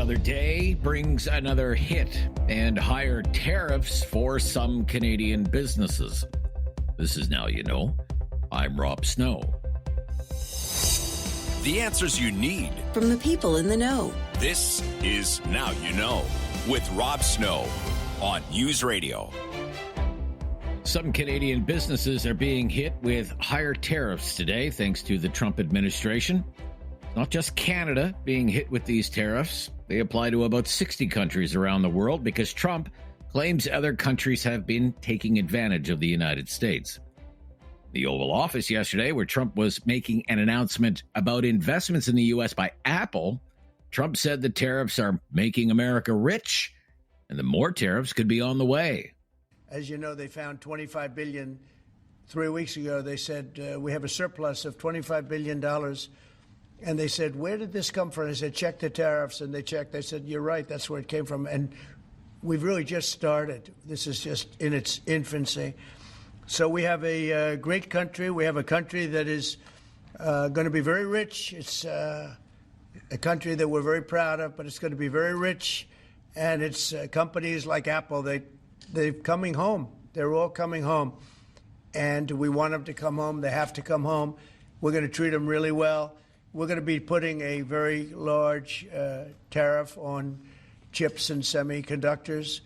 Another day brings another hit and higher tariffs for some Canadian businesses. This is Now You Know. I'm Rob Snow. The answers you need from the people in the know. This is Now You Know with Rob Snow on News Radio. Some Canadian businesses are being hit with higher tariffs today thanks to the Trump administration. Not just Canada being hit with these tariffs. They apply to about 60 countries around the world because Trump claims other countries have been taking advantage of the United States. The Oval Office yesterday, where Trump was making an announcement about investments in the U.S. by Apple, Trump said the tariffs are making America rich and the more tariffs could be on the way. As you know, they found $25 billion 3 weeks ago. They said, we have a surplus of $25 billion. And they said, where did this come from? I said, check the tariffs. And they checked. They said, you're right. That's where it came from. And we've really just started. This is just in its infancy. So we have a great country. We have a country that is going to be very rich. It's a country that we're very proud of, but it's going to be very rich. And it's companies like Apple, they're coming home. They're all coming home. And we want them to come home. They have to come home. We're going to treat them really well. We're going to be putting a very large tariff on chips and semiconductors.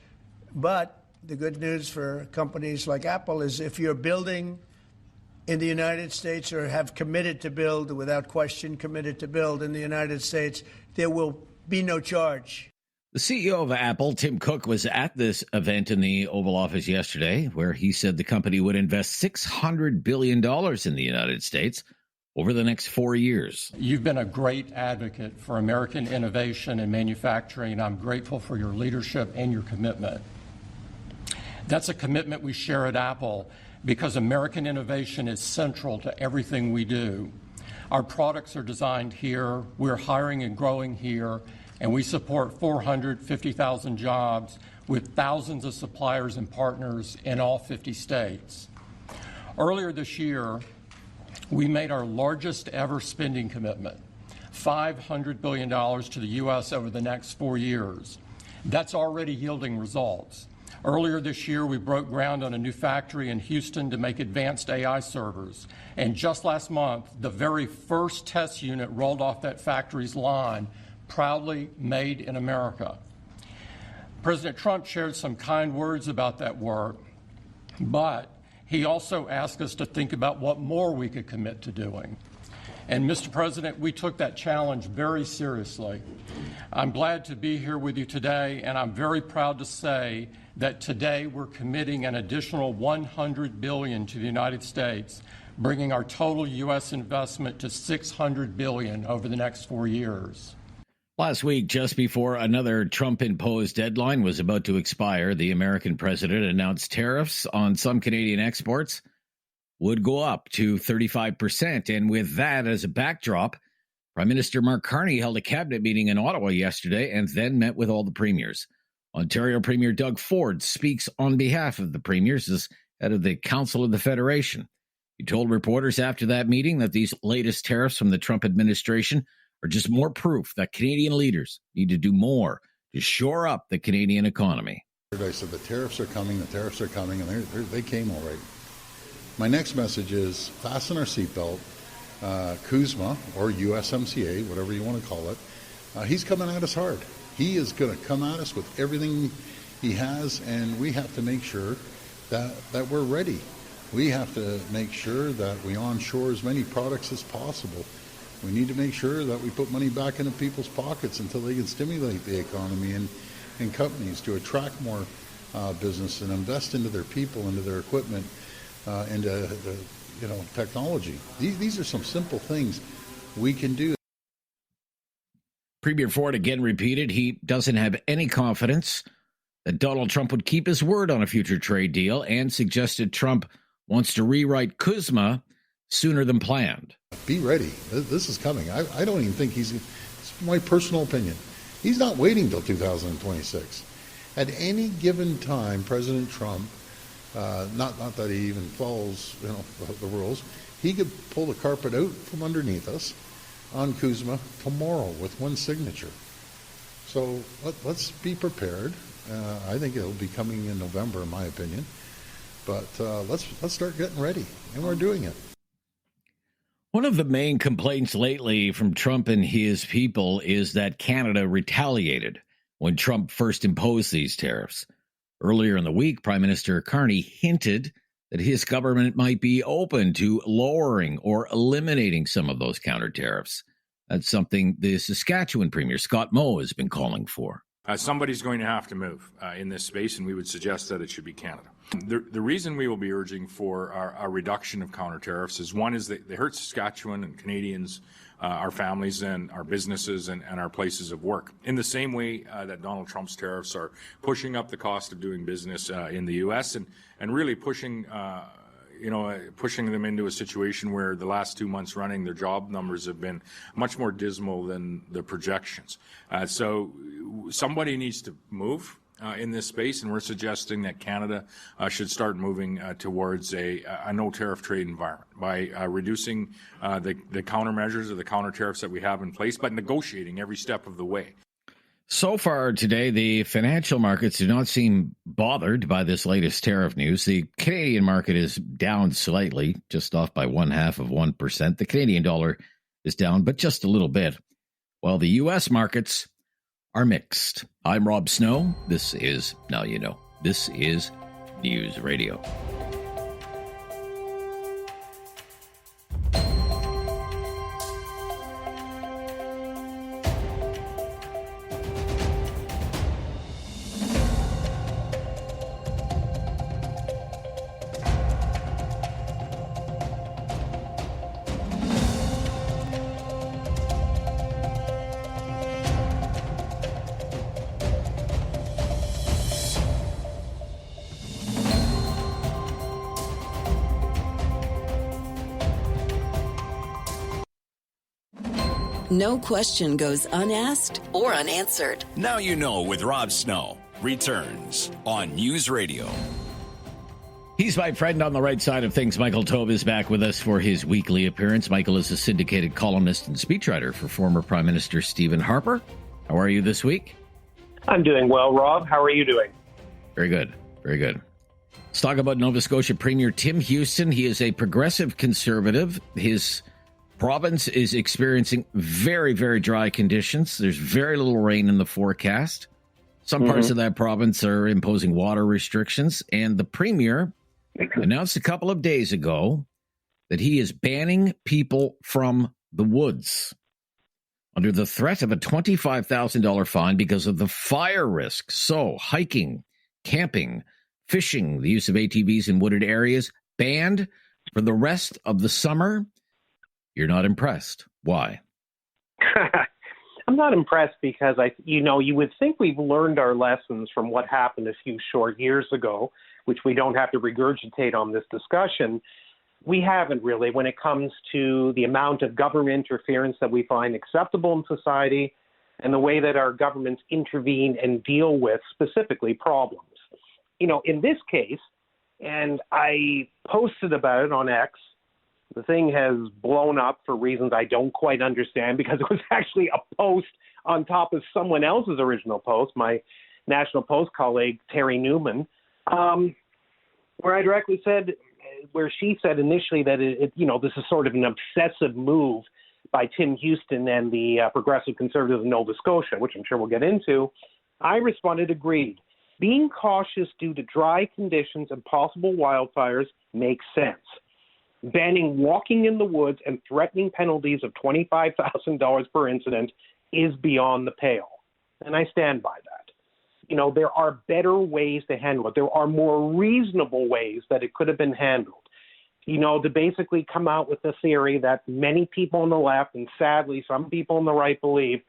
But the good news for companies like Apple is if you're building in the United States or have committed to build, without question committed to build in the United States, there will be no charge. The CEO of Apple, Tim Cook, was at this event in the Oval Office yesterday, where he said the company would invest $600 billion in the United States over the next 4 years. You've been a great advocate for American innovation and manufacturing, and I'm grateful for your leadership and your commitment. That's a commitment we share at Apple because American innovation is central to everything we do. Our products are designed here, we're hiring and growing here, and we support 450,000 jobs with thousands of suppliers and partners in all 50 states. Earlier this year, we made our largest ever spending commitment, $500 billion to the U.S. over the next 4 years. That's already yielding results. Earlier this year, we broke ground on a new factory in Houston to make advanced AI servers. And just last month, the very first test unit rolled off that factory's line, proudly made in America. President Trump shared some kind words about that work, but he also asked us to think about what more we could commit to doing. And Mr. President, we took that challenge very seriously. I'm glad to be here with you today, and I'm very proud to say that today we're committing an additional $100 billion to the United States, bringing our total U.S. investment to $600 billion over the next 4 years. Last week, just before another Trump-imposed deadline was about to expire, the American president announced tariffs on some Canadian exports would go up to 35%. And with that as a backdrop, Prime Minister Mark Carney held a cabinet meeting in Ottawa yesterday and then met with all the premiers. Ontario Premier Doug Ford speaks on behalf of the premiers as head of the Council of the Federation. He told reporters after that meeting that these latest tariffs from the Trump administration are just more proof that Canadian leaders need to do more to shore up the Canadian economy. I said the tariffs are coming, and they came all right. My next message is fasten our seatbelt. CUSMA, or USMCA, whatever you want to call it, he's coming at us hard. He is going to come at us with everything he has, and we have to make sure that we're ready. We have to make sure that we onshore as many products as possible. We need to make sure that we put money back into people's pockets until they can stimulate the economy and companies to attract more business and invest into their people, into their equipment, into technology. These are some simple things we can do. Premier Ford again repeated he doesn't have any confidence that Donald Trump would keep his word on a future trade deal and suggested Trump wants to rewrite CUSMA sooner than planned. Be ready. This is coming. I don't even think it's my personal opinion. He's not waiting till 2026. At any given time, President Trump, not that he even follows the rules, he could pull the carpet out from underneath us on CUSMA tomorrow with one signature. So let's be prepared. I think it'll be coming in November, in my opinion. But let's start getting ready, and we're doing it. One of the main complaints lately from Trump and his people is that Canada retaliated when Trump first imposed these tariffs. Earlier in the week, Prime Minister Carney hinted that his government might be open to lowering or eliminating some of those counter tariffs. That's something the Saskatchewan Premier Scott Moe has been calling for. Somebody's going to have to move in this space, and we would suggest that it should be Canada. The reason we will be urging for a reduction of counter tariffs is, one, is that they hurt Saskatchewan and Canadians, our families and our businesses and our places of work. In the same way that Donald Trump's tariffs are pushing up the cost of doing business in the U.S. and really pushing them into a situation where the last 2 months running, their job numbers have been much more dismal than the projections. So somebody needs to move in this space, and we're suggesting that Canada should start moving towards a no tariff trade environment by reducing the countermeasures or the counter tariffs that we have in place, but negotiating every step of the way. So far today, the financial markets do not seem bothered by this latest tariff news. The Canadian market is down slightly, just off by 0.5%. The Canadian dollar is down, but just a little bit, while the U.S. markets are mixed. I'm Rob Snow. This is Now You Know. This is News Radio. No question goes unasked or unanswered. Now You Know with Rob Snow returns on News Radio. He's my friend on the right side of things. Michael Tove is back with us for his weekly appearance. Michael is a syndicated columnist and speechwriter for former Prime Minister Stephen Harper. How are you this week? I'm doing well, Rob. How are you doing? Very good. Very good. Let's talk about Nova Scotia Premier Tim Houston. He is a progressive conservative. His province is experiencing very, very dry conditions. There's very little rain in the forecast. Some parts of that province are imposing water restrictions. And the premier announced a couple of days ago that he is banning people from the woods under the threat of a $25,000 fine because of the fire risk. So hiking, camping, fishing, the use of ATVs in wooded areas, banned for the rest of the summer. You're not impressed. Why? I'm not impressed because you would think we've learned our lessons from what happened a few short years ago, which we don't have to regurgitate on this discussion. We haven't really when it comes to the amount of government interference that we find acceptable in society and the way that our governments intervene and deal with specifically problems. In this case, and I posted about it on X, the thing has blown up for reasons I don't quite understand because it was actually a post on top of someone else's original post, my National Post colleague, Terry Newman, where she said initially that this is sort of an obsessive move by Tim Houston and the progressive conservatives in Nova Scotia, which I'm sure we'll get into. I responded, agreed. Being cautious due to dry conditions and possible wildfires makes sense. Banning walking in the woods and threatening penalties of $25,000 per incident is beyond the pale. And I stand by that. There are better ways to handle it. There are more reasonable ways that it could have been handled. To basically come out with the theory that many people on the left, and sadly some people on the right, believe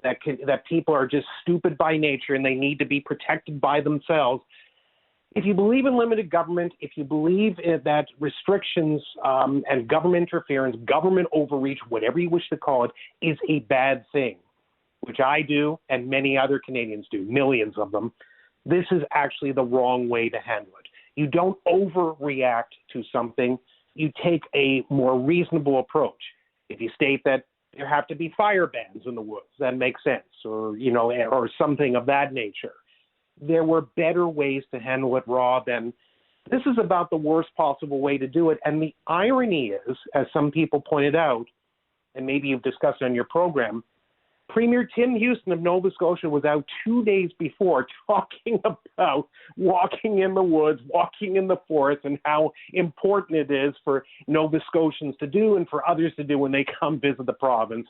that people are just stupid by nature and they need to be protected by themselves. If you believe in limited government, if you believe that restrictions and government interference, government overreach, whatever you wish to call it, is a bad thing, which I do and many other Canadians do, millions of them, this is actually the wrong way to handle it. You don't overreact to something. You take a more reasonable approach. If you state that there have to be fire bans in the woods. That makes sense, or or something of that nature. There were better ways to handle it, Rob, and this is about the worst possible way to do it. And the irony is, as some people pointed out, and maybe you've discussed on your program, Premier Tim Houston of Nova Scotia was out 2 days before talking about walking in the woods, walking in the forest, and how important it is for Nova Scotians to do and for others to do when they come visit the province.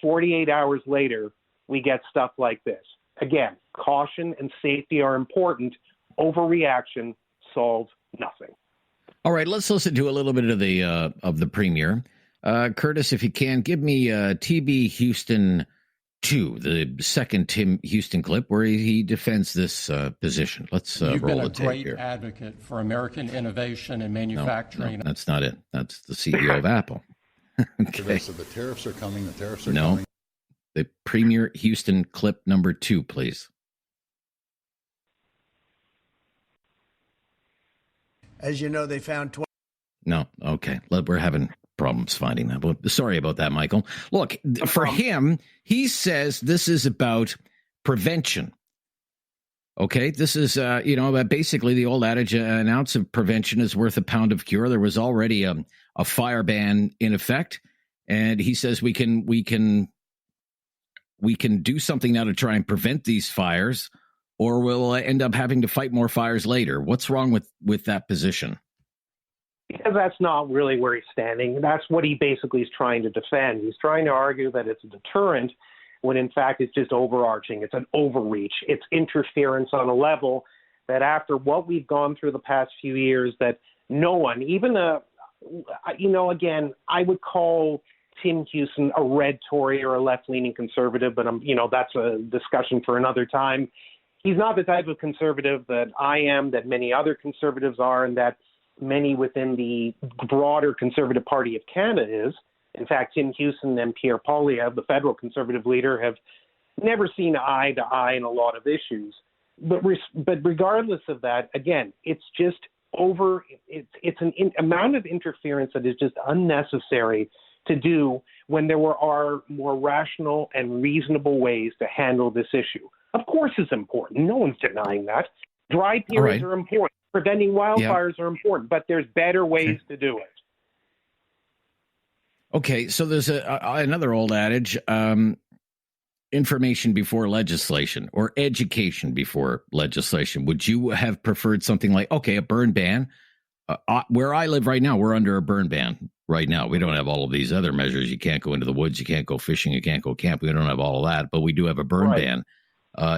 48 hours later, we get stuff like this. Again, caution and safety are important. Overreaction solves nothing. All right, let's listen to a little bit of the Premier. Curtis, if you can, give me TB Houston 2, the second Tim Houston clip where he defends this position. Let's You've roll been a the tape great here. advocate for American innovation and manufacturing. No, that's not it. That's the CEO of Apple. Okay. So the tariffs are coming. The tariffs are No. coming. The Premier Houston clip number 2, please. As you know, they found No. Okay. We're having problems finding that. Well, sorry about that, Michael. Look, for him, he says this is about prevention. Okay. This is, basically the old adage, an ounce of prevention is worth a pound of cure. There was already a fire ban in effect. And he says we can do something now to try and prevent these fires, or we'll end up having to fight more fires later. What's wrong with that position? Because that's not really where he's standing. That's what he basically is trying to defend. He's trying to argue that it's a deterrent when in fact it's just overarching. It's an overreach. It's interference on a level that after what we've gone through the past few years, that no one, even again, I would call Tim Houston a red Tory or a left-leaning conservative, but that's a discussion for another time. He's not the type of conservative that I am, that many other conservatives are, and that many within the broader Conservative Party of Canada is. In fact, Tim Houston and Pierre Poilievre, the federal Conservative leader, have never seen eye to eye in a lot of issues. But regardless of that, again, it's just it's an amount of interference that is just unnecessary to do when there are more rational and reasonable ways to handle this issue. Of course it's important. No one's denying that. Dry periods are important. Preventing wildfires are important, but there's better ways to do it. Okay, so there's another old adage, information before legislation, or education before legislation. Would you have preferred something like, a burn ban? Where I live right now, we're under a burn ban right now. We don't have all of these other measures. You can't go into the woods, you can't go fishing, you can't go camping. We don't have all of that, but we do have a burn ban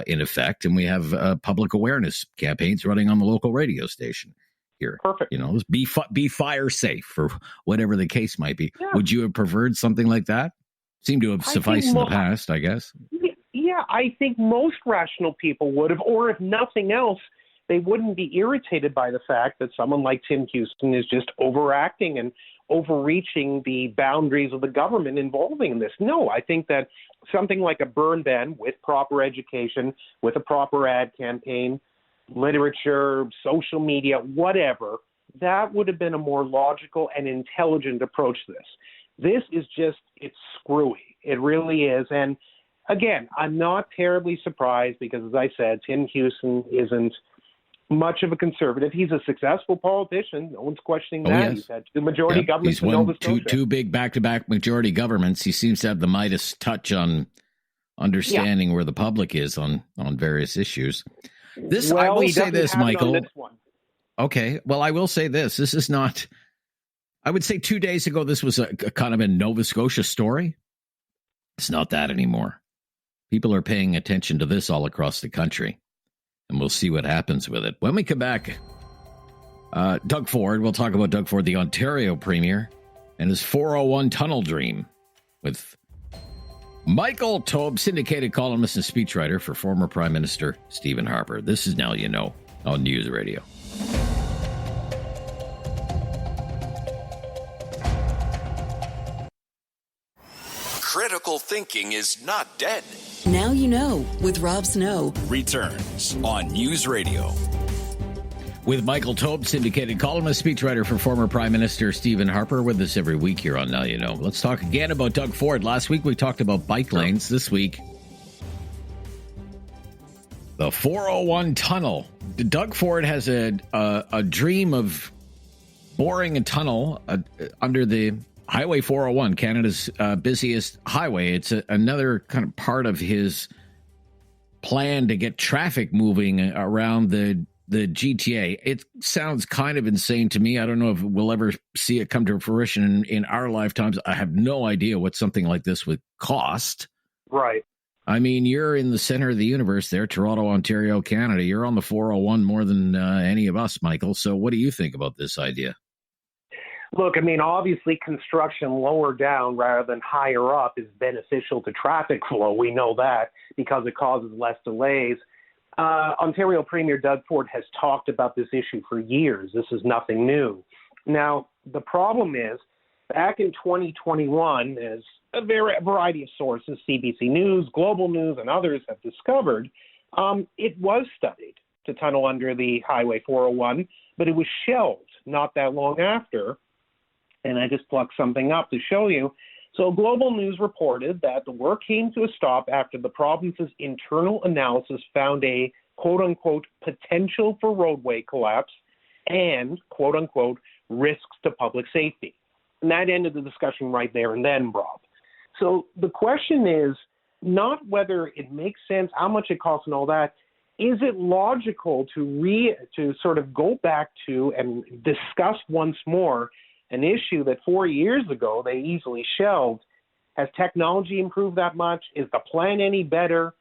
in effect, and we have public awareness campaigns running on the local radio station here. Perfect. Be fire safe, or whatever the case might be. Yeah. Would you have preferred something like that? Seemed to have sufficed in the past, I guess. Yeah, I think most rational people would have, or if nothing else, they wouldn't be irritated by the fact that someone like Tim Houston is just overacting and overreaching the boundaries of the government involving in this. No, I think that something like a burn ban with proper education, with a proper ad campaign, literature, social media, whatever, that would have been a more logical and intelligent approach to this. This is just, it's screwy. It really is. And again, I'm not terribly surprised because, as I said, Tim Houston isn't much of a conservative. He's a successful politician. No one's questioning that. Yes. He's had two majority governments in Nova Scotia. Two big back-to-back majority governments. He seems to have the Midas touch on understanding where the public is on various issues. I will say this, Michael. This one. Okay. Well, I will say this. This is not, I would say 2 days ago, this was a kind of a Nova Scotia story. It's not that anymore. People are paying attention to this all across the country, and we'll see what happens with it. When we come back, Doug Ford, we'll talk about Doug Ford, the Ontario Premier, and his 401 tunnel dream with Michael Taube, syndicated columnist and speechwriter for former Prime Minister Stephen Harper. This is Now You Know on News Radio. Critical thinking is not dead. Now You Know with Rob Snow. Returns on News Radio. with Michael Taube, syndicated columnist, speechwriter for former Prime Minister Stephen Harper, with us every week here on Now You Know. Let's talk again about Doug Ford. Last week we talked about bike lanes. This week, the 401 tunnel. Doug Ford has a dream of boring a tunnel under the Highway 401, Canada's busiest highway. It's another kind of part of his plan to get traffic moving around the GTA. It sounds kind of insane to me. I don't know if we'll ever see it come to fruition in our lifetimes. I have no idea what something like this would cost. Right. I mean, you're in the center of the universe there, Toronto, Ontario, Canada. You're on the 401 more than any of us, Michael. So what do you think about this idea? Look, I mean, obviously construction lower down rather than higher up is beneficial to traffic flow. We know that because it causes less delays. Ontario Premier Doug Ford has talked about this issue for years. This is nothing new. Now, the problem is, back in 2021, as a variety of sources, CBC News, Global News, and others have discovered, it was studied to tunnel under the Highway 401, but it was shelved not that long after. And I just plucked something up to show you. So Global News reported that the work came to a stop after the province's internal analysis found a quote-unquote potential for roadway collapse and quote-unquote risks to public safety. And that ended the discussion right there and then, Rob. So the question is not whether it makes sense, how much it costs and all that. Is it logical to sort of go back to and discuss once more an issue that 4 years ago they easily shelved? Has technology improved that much? Is the plan any better?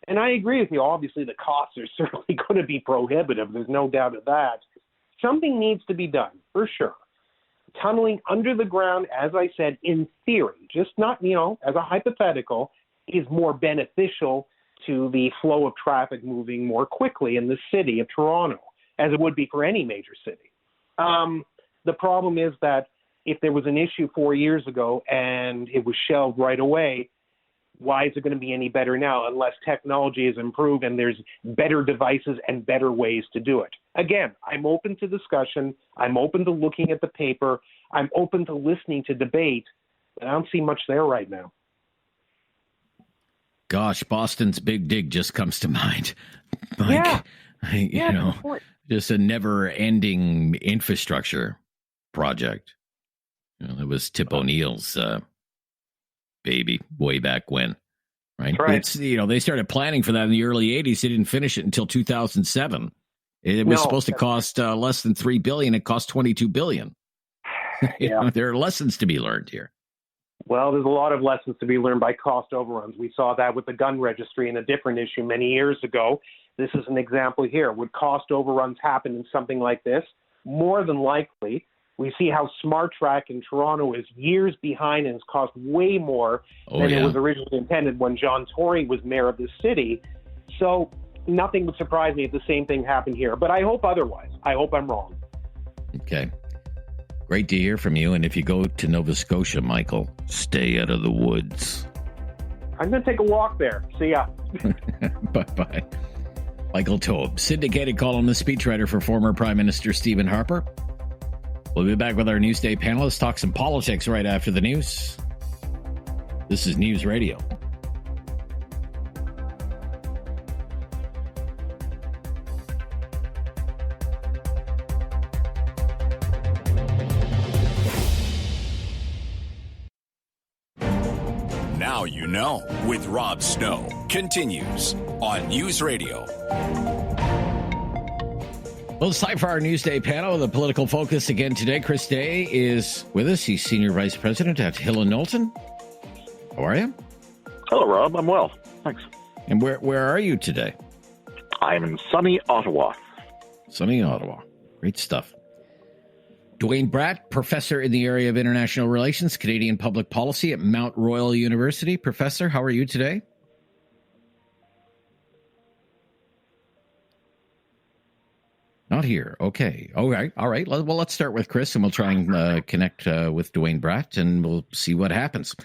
And I agree with you. Obviously, the costs are certainly going to be prohibitive. There's no doubt of that. Something needs to be done, for sure. Tunneling under the ground, as I said, in theory, just not, as a hypothetical, is more beneficial to the flow of traffic moving more quickly in the city of Toronto, as it would be for any major city. The problem is that if there was an issue 4 years ago and it was shelved right away, why is it going to be any better now unless technology is improved and there's better devices and better ways to do it? Again, I'm open to discussion. I'm open to looking at the paper. I'm open to listening to debate, but I don't see much there right now. Gosh, Boston's Big Dig just comes to mind. Just a never-ending infrastructure project. It was Tip O'Neill's baby way back when, right? Right. It's, they started planning for that in the early 80s. They didn't finish it until 2007. It was supposed to cost less than $3 billion. It cost $22 billion. There are lessons to be learned here. Well, there's a lot of lessons to be learned by cost overruns. We saw that with the gun registry in a different issue many years ago. This is an example here. Would cost overruns happen in something like this? More than likely. We see how Smart Track in Toronto is years behind and has cost way more than it was originally intended when John Tory was mayor of the city. So nothing would surprise me if the same thing happened here. But I hope otherwise. I hope I'm wrong. Okay. Great to hear from you. And if you go to Nova Scotia, Michael, stay out of the woods. I'm going to take a walk there. See ya. Bye-bye. Michael Taube, syndicated columnist, speechwriter for former Prime Minister Stephen Harper. We'll be back with our Newsday panelists, talk some politics right after the news. This is News Radio. Now you know with Rob Snow continues on News Radio. Well, it's time for our Newsday panel. The political focus again today. Chris Day is with us. He's Senior Vice President at Hill & Knowlton. How are you? Hello, Rob. I'm well. Thanks. And where are you today? I'm in sunny Ottawa. Sunny Ottawa. Great stuff. Dwayne Bratt, professor in the area of international relations, Canadian public policy at Mount Royal University. Professor, how are you today? Not here. Okay. All right. Well, let's start with Chris, and we'll try and connect with Dwayne Bratt, and we'll see what happens.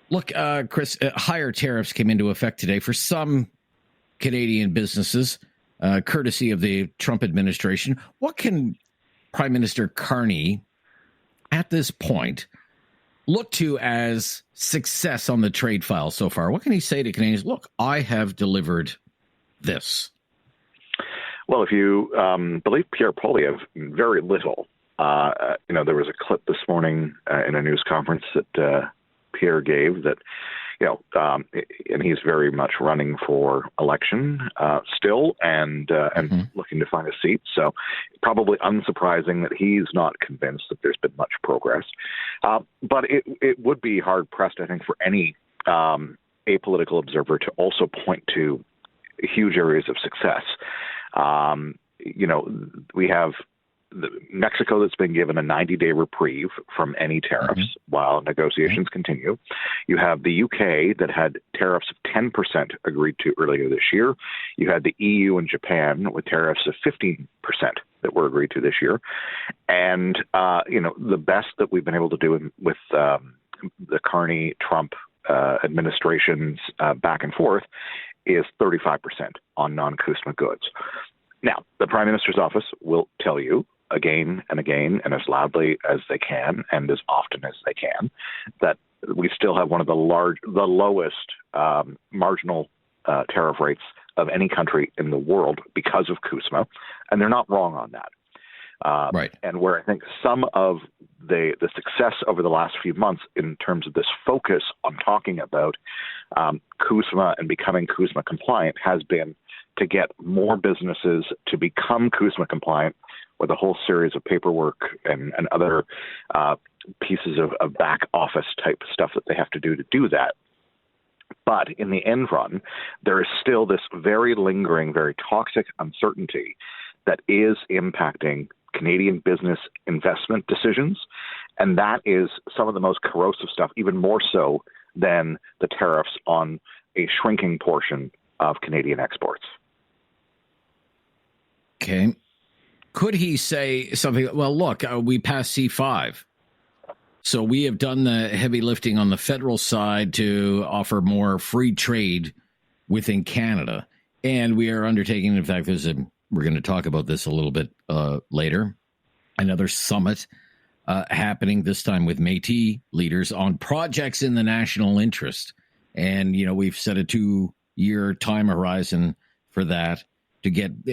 Look, Chris, higher tariffs came into effect today for some Canadian businesses. courtesy of the Trump administration. What can Prime Minister Carney, at this point, look to as success on the trade file so far? What can he say to Canadians? Look, I have delivered this. Well, if you believe Pierre Poilievre, very little. There was a clip this morning in a news conference that Pierre gave that, and he's very much running for election still and looking to find a seat. So probably unsurprising that he's not convinced that there's been much progress. But it would be hard pressed, I think, for any apolitical observer to also point to huge areas of success. We have Mexico that's been given a 90-day reprieve from any tariffs while negotiations continue. You have the UK that had tariffs of 10% agreed to earlier this year. You had the EU and Japan with tariffs of 15% that were agreed to this year. And, the best that we've been able to do with the Carney-Trump administrations back and forth is 35% on non-CUSMA goods. Now, the Prime Minister's office will tell you again and again and as loudly as they can and as often as they can that we still have one of the lowest marginal tariff rates of any country in the world because of CUSMA, and they're not wrong on that. Right. And where I think some of the success over the last few months in terms of this focus on talking about CUSMA and becoming CUSMA compliant has been to get more businesses to become CUSMA compliant with a whole series of paperwork and other pieces of back office type stuff that they have to do that. But in the end run, there is still this very lingering, very toxic uncertainty that is impacting Canadian business investment decisions. And that is some of the most corrosive stuff, even more so than the tariffs on a shrinking portion of Canadian exports. Okay. Could he say something? Well, look, we passed C5. So we have done the heavy lifting on the federal side to offer more free trade within Canada. And we are undertaking, in fact, we're going to talk about this a little bit later, another summit happening, this time with Métis leaders on projects in the national interest. And, we've set a 2-year time horizon for that to get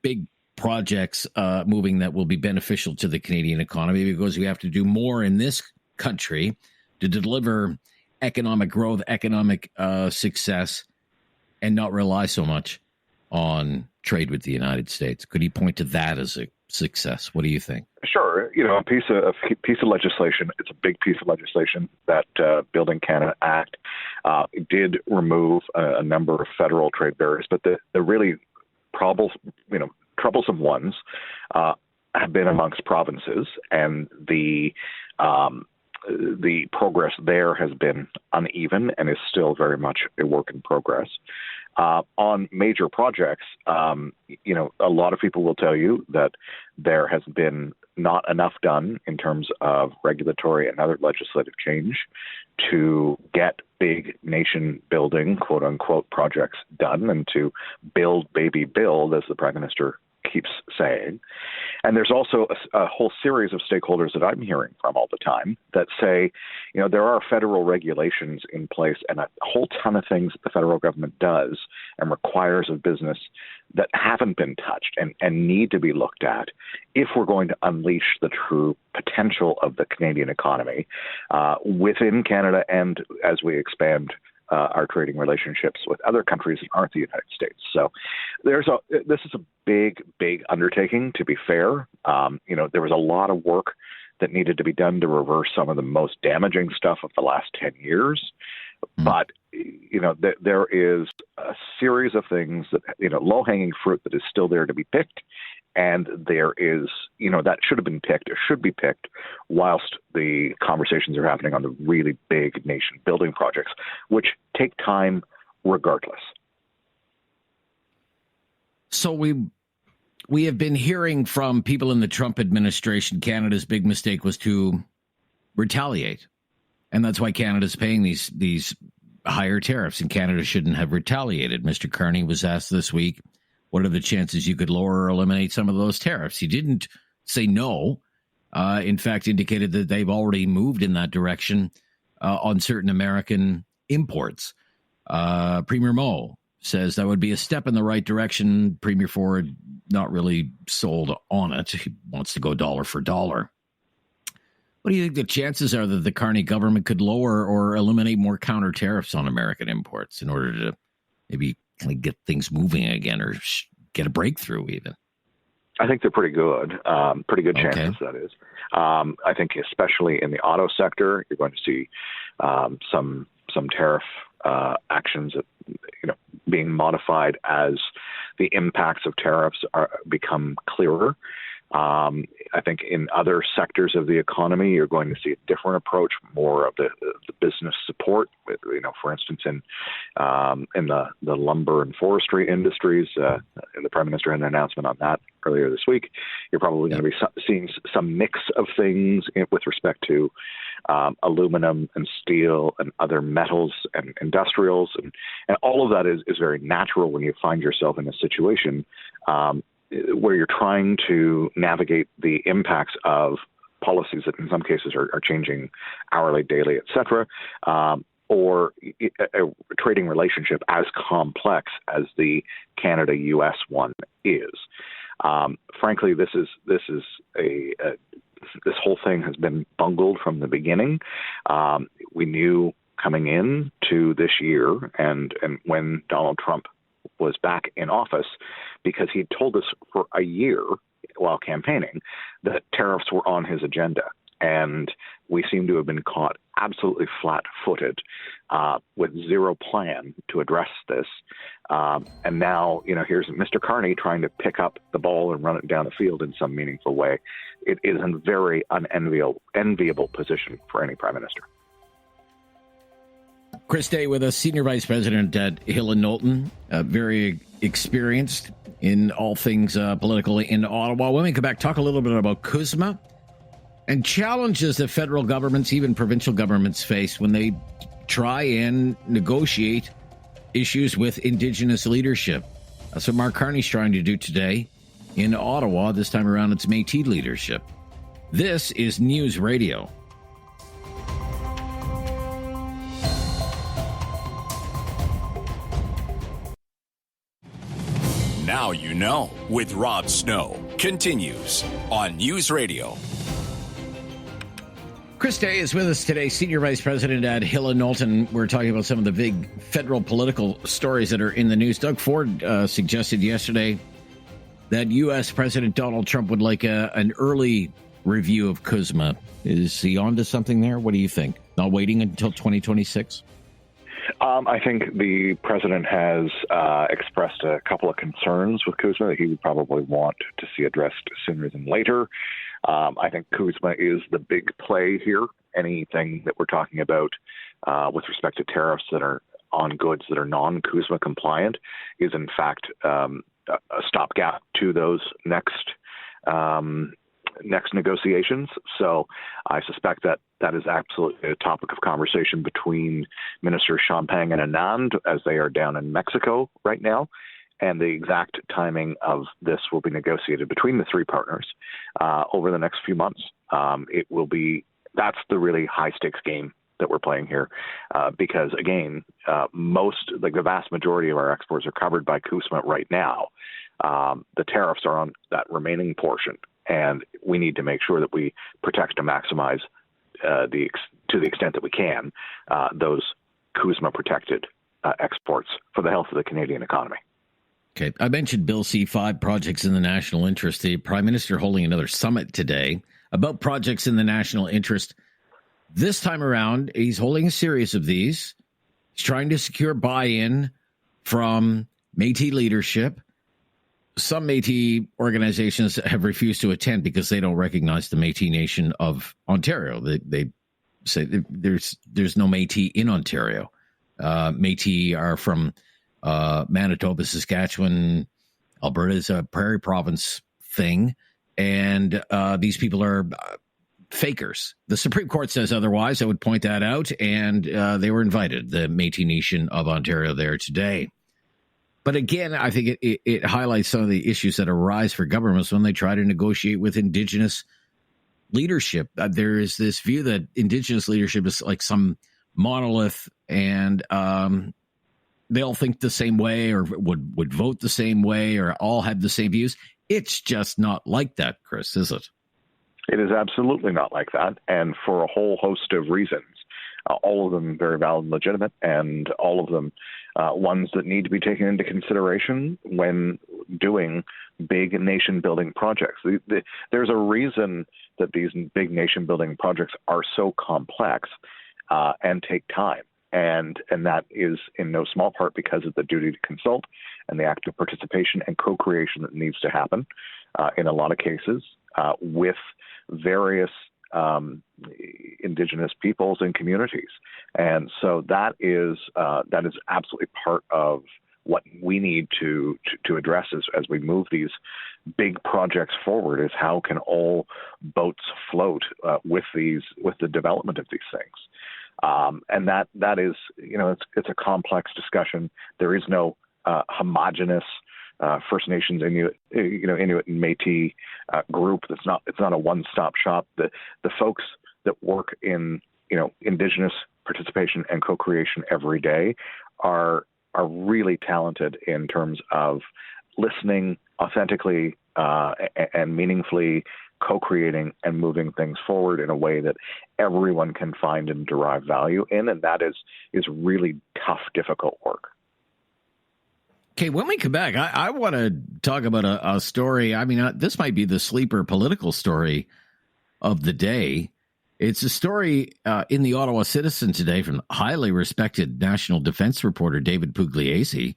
big projects moving that will be beneficial to the Canadian economy, because we have to do more in this country to deliver economic growth, economic success, and not rely so much on trade with the United States. Could he point to that as a success? What do you think? Sure. A piece of legislation. It's a big piece of legislation. That Building Canada Act did remove a number of federal trade barriers, but the really troublesome ones have been amongst provinces, and the progress there has been uneven and is still very much a work in progress. On major projects, a lot of people will tell you that there has been not enough done in terms of regulatory and other legislative change to get big nation building, quote unquote, projects done, and to build, baby, build, as the Prime Minister keeps saying. And there's also a whole series of stakeholders that I'm hearing from all the time that say, there are federal regulations in place and a whole ton of things that the federal government does and requires of business that haven't been touched and need to be looked at if we're going to unleash the true potential of the Canadian economy within Canada and as we expand our trading relationships with other countries that aren't the United States. So this is a big, big undertaking, to be fair. There was a lot of work that needed to be done to reverse some of the most damaging stuff of the last 10 years. But, there is a series of things that, low-hanging fruit that is still there to be picked. And there is, that should have been picked or should be picked whilst the conversations are happening on the really big nation building projects, which take time regardless. So we have been hearing from people in the Trump administration, Canada's big mistake was to retaliate. And that's why Canada's paying these higher tariffs, and Canada shouldn't have retaliated. Mr. Carney was asked this week, what are the chances you could lower or eliminate some of those tariffs? He didn't say no. In fact, indicated that they've already moved in that direction on certain American imports. Premier Moe says that would be a step in the right direction. Premier Ford not really sold on it. He wants to go dollar for dollar. What do you think the chances are that the Carney government could lower or eliminate more counter tariffs on American imports in order to maybe kind of get things moving again or get a breakthrough even? I think they're pretty good. Pretty good chances, that is. I think especially in the auto sector, you're going to see some tariff actions that, being modified as the impacts of tariffs become clearer. I think in other sectors of the economy, you're going to see a different approach, more of the business support. For instance, in the lumber and forestry industries, the Prime Minister had an announcement on that earlier this week. You're probably going to be seeing some mix of things with respect to aluminum and steel and other metals and industrials, and all of that is very natural when you find yourself in a situation where you're trying to navigate the impacts of policies that in some cases are changing hourly, daily, et cetera, or a trading relationship as complex as the Canada-U.S. one is. Frankly, this whole thing has been bungled from the beginning. We knew coming in to this year and when Donald Trump was back in office, because he told us for a year while campaigning that tariffs were on his agenda. And we seem to have been caught absolutely flat-footed with zero plan to address this. And now, here's Mr. Carney trying to pick up the ball and run it down the field in some meaningful way. It is a very unenviable position for any prime minister. Chris Day with us, Senior Vice President at Hill & Knowlton, very experienced in all things political in Ottawa. When we come back, talk a little bit about CUSMA and challenges that federal governments, even provincial governments, face when they try and negotiate issues with Indigenous leadership. That's what Mark Carney's trying to do today in Ottawa. This time around, it's Métis leadership. This is News Radio. Now you know with Rob Snow continues on News Radio. Chris Day is with us today, Senior Vice President at Hill & Knowlton. We're talking about some of the big federal political stories that are in the news. Doug Ford suggested yesterday that U.S. President Donald Trump would like an early review of CUSMA. Is he on to something there? What do you think? Not waiting until 2026? I think the president has expressed a couple of concerns with CUSMA that he would probably want to see addressed sooner than later. I think CUSMA is the big play here. Anything that we're talking about with respect to tariffs that are on goods that are non-CUSMA compliant is, in fact, a stopgap to those next negotiations. So I suspect that is absolutely a topic of conversation between Ministers Champagne and Anand as they are down in Mexico right now. And the exact timing of this will be negotiated between the three partners over the next few months. That's the really high stakes game that we're playing here, because again, the vast majority of our exports are covered by CUSMA right now. The tariffs are on that remaining portion, and we need to make sure that we protect and maximize to the extent that we can those CUSMA protected exports for the health of the Canadian economy. Okay. I mentioned Bill C-5, projects in the national interest. The Prime Minister holding another summit today about projects in the national interest. This time around, he's holding a series of these. He's trying to secure buy-in from Métis leadership. Some Métis organizations have refused to attend because they don't recognize the Métis Nation of Ontario. They say there's no Métis in Ontario. Métis are from Manitoba, Saskatchewan, Alberta is a prairie province thing, and these people are fakers. The Supreme Court says otherwise. I would point that out, and they were invited, the Métis Nation of Ontario, there today. But again, I think it highlights some of the issues that arise for governments when they try to negotiate with Indigenous leadership. There is this view that Indigenous leadership is like some monolith, and they all think the same way, or would vote the same way, or all have the same views. It's just not like that, Chris, is it? It is absolutely not like that, and for a whole host of reasons. All of them very valid and legitimate, and all of them ones that need to be taken into consideration when doing big nation-building projects. There's a reason that these big nation-building projects are so complex and take time, and that is in no small part because of the duty to consult and the active participation and co-creation that needs to happen in a lot of cases with various Indigenous peoples and communities, and so that is absolutely part of what we need to address as we move these big projects forward. Is how can all boats float with the development of these things, and that is it's a complex discussion. There is no homogenous First Nations, Inuit and Métis group. It's not a one-stop shop. The folks that work in Indigenous participation and co-creation every day are really talented in terms of listening authentically and meaningfully, co-creating and moving things forward in a way that everyone can find and derive value in, and that is really tough, difficult work. Okay, when we come back, I want to talk about a story. I mean, this might be the sleeper political story of the day. It's a story in the Ottawa Citizen today from highly respected national defense reporter David Pugliese,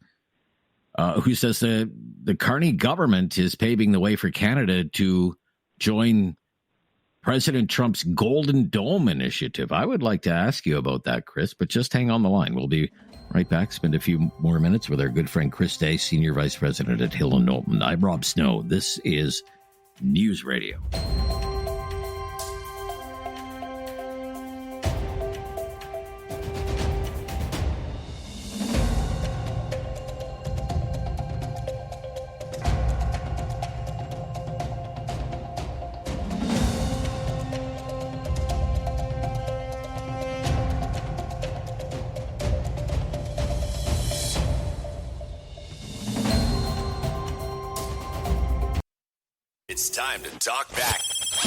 who says the Carney government is paving the way for Canada to join President Trump's Golden Dome initiative. I would like to ask you about that, Chris, but just hang on the line. We'll be right back. Spend a few more minutes with our good friend Chris Day, Senior Vice President at Hill & Knowlton. I'm Rob Snow. This is News Radio. It's time to talk back.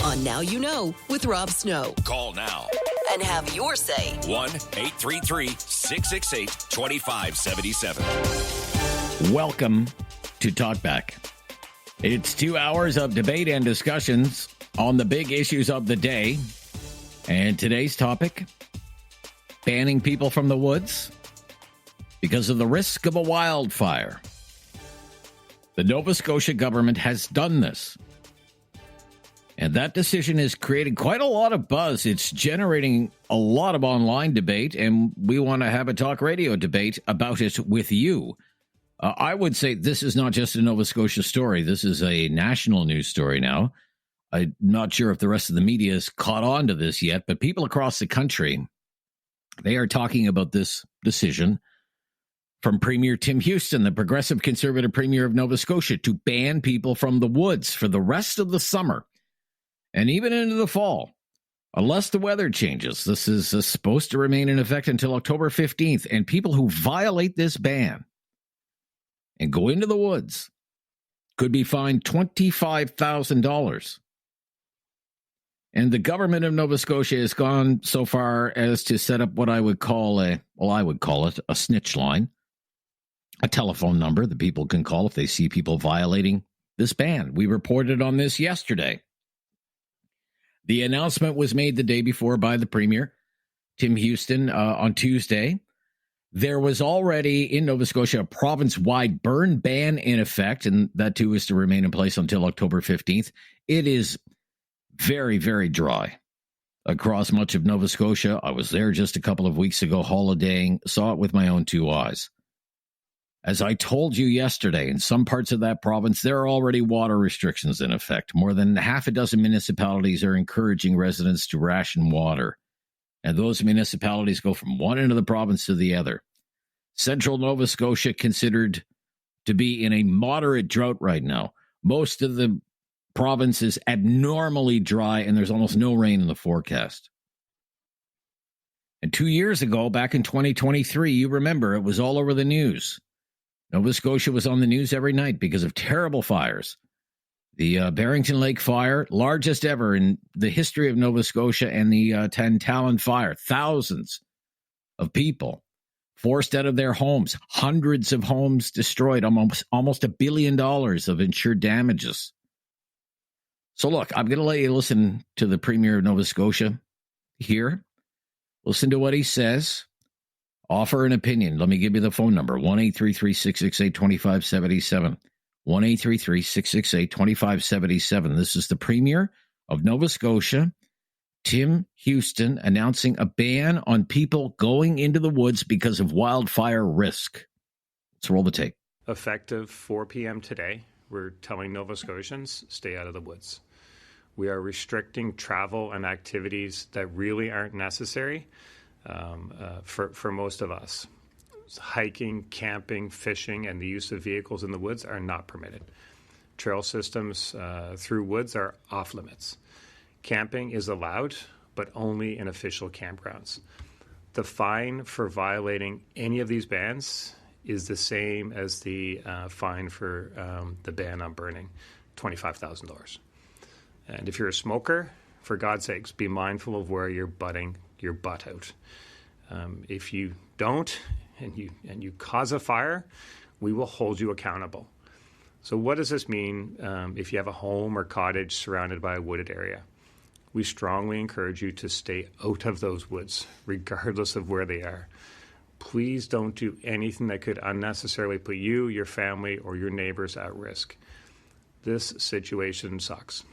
On Now You Know with Rob Snow. Call now And have your say. 1-833-668-2577. Welcome to Talkback. It's 2 hours of debate and discussions on the big issues of the day. And today's topic, banning people from the woods because of the risk of a wildfire. The Nova Scotia government has done this. And that decision is creating quite a lot of buzz. It's generating a lot of online debate, and we want to have a talk radio debate about it with you. I would say this is not just a Nova Scotia story. This is a national news story now. I'm not sure if the rest of the media has caught on to this yet, but people across the country, they are talking about this decision from Premier Tim Houston, the progressive conservative premier of Nova Scotia, to ban people from the woods for the rest of the summer and even into the fall, unless the weather changes. This is supposed to remain in effect until October 15th, and people who violate this ban and go into the woods could be fined $25,000. And the government of Nova Scotia has gone so far as to set up what I would call it a snitch line, a telephone number that people can call if they see people violating this ban. We reported on this yesterday. The announcement was made the day before by the Premier, Tim Houston, on Tuesday. There was already in Nova Scotia a province-wide burn ban in effect, and that too is to remain in place until October 15th. It is very, very dry across much of Nova Scotia. I was there just a couple of weeks ago holidaying, saw it with my own two eyes. As I told you yesterday, in some parts of that province, there are already water restrictions in effect. More than half a dozen municipalities are encouraging residents to ration water. And those municipalities go from one end of the province to the other. Central Nova Scotia considered to be in a moderate drought right now. Most of the province is abnormally dry, and there's almost no rain in the forecast. And 2 years ago, back in 2023, you remember it was all over the news. Nova Scotia was on the news every night because of terrible fires. The Barrington Lake fire, largest ever in the history of Nova Scotia, and the Tantallon fire. Thousands of people forced out of their homes, hundreds of homes destroyed, almost $1 billion of insured damages. So look, I'm going to let you listen to the Premier of Nova Scotia here. Listen to what he says. Offer an opinion. Let me give you the phone number, 1-833-668-2577. 1-833-668-2577. This is the Premier of Nova Scotia, Tim Houston, announcing a ban on people going into the woods because of wildfire risk. Let's roll the tape. Effective 4 p.m. today, we're telling Nova Scotians, stay out of the woods. We are restricting travel and activities that really aren't necessary for most of us. Hiking, camping, fishing, and the use of vehicles in the woods are not permitted. Trail systems through woods are off limits. Camping is allowed, but only in official campgrounds. The fine for violating any of these bans is the same as the fine for the ban on burning, $25,000. And if you're a smoker, for God's sakes, be mindful of where you're butting your butt out. If you don't, and you cause a fire, we will hold you accountable. So what does this mean if you have a home or cottage surrounded by a wooded area? We strongly encourage you to stay out of those woods, regardless of where they are. Please don't do anything that could unnecessarily put you, your family, or your neighbors at risk. This situation sucks.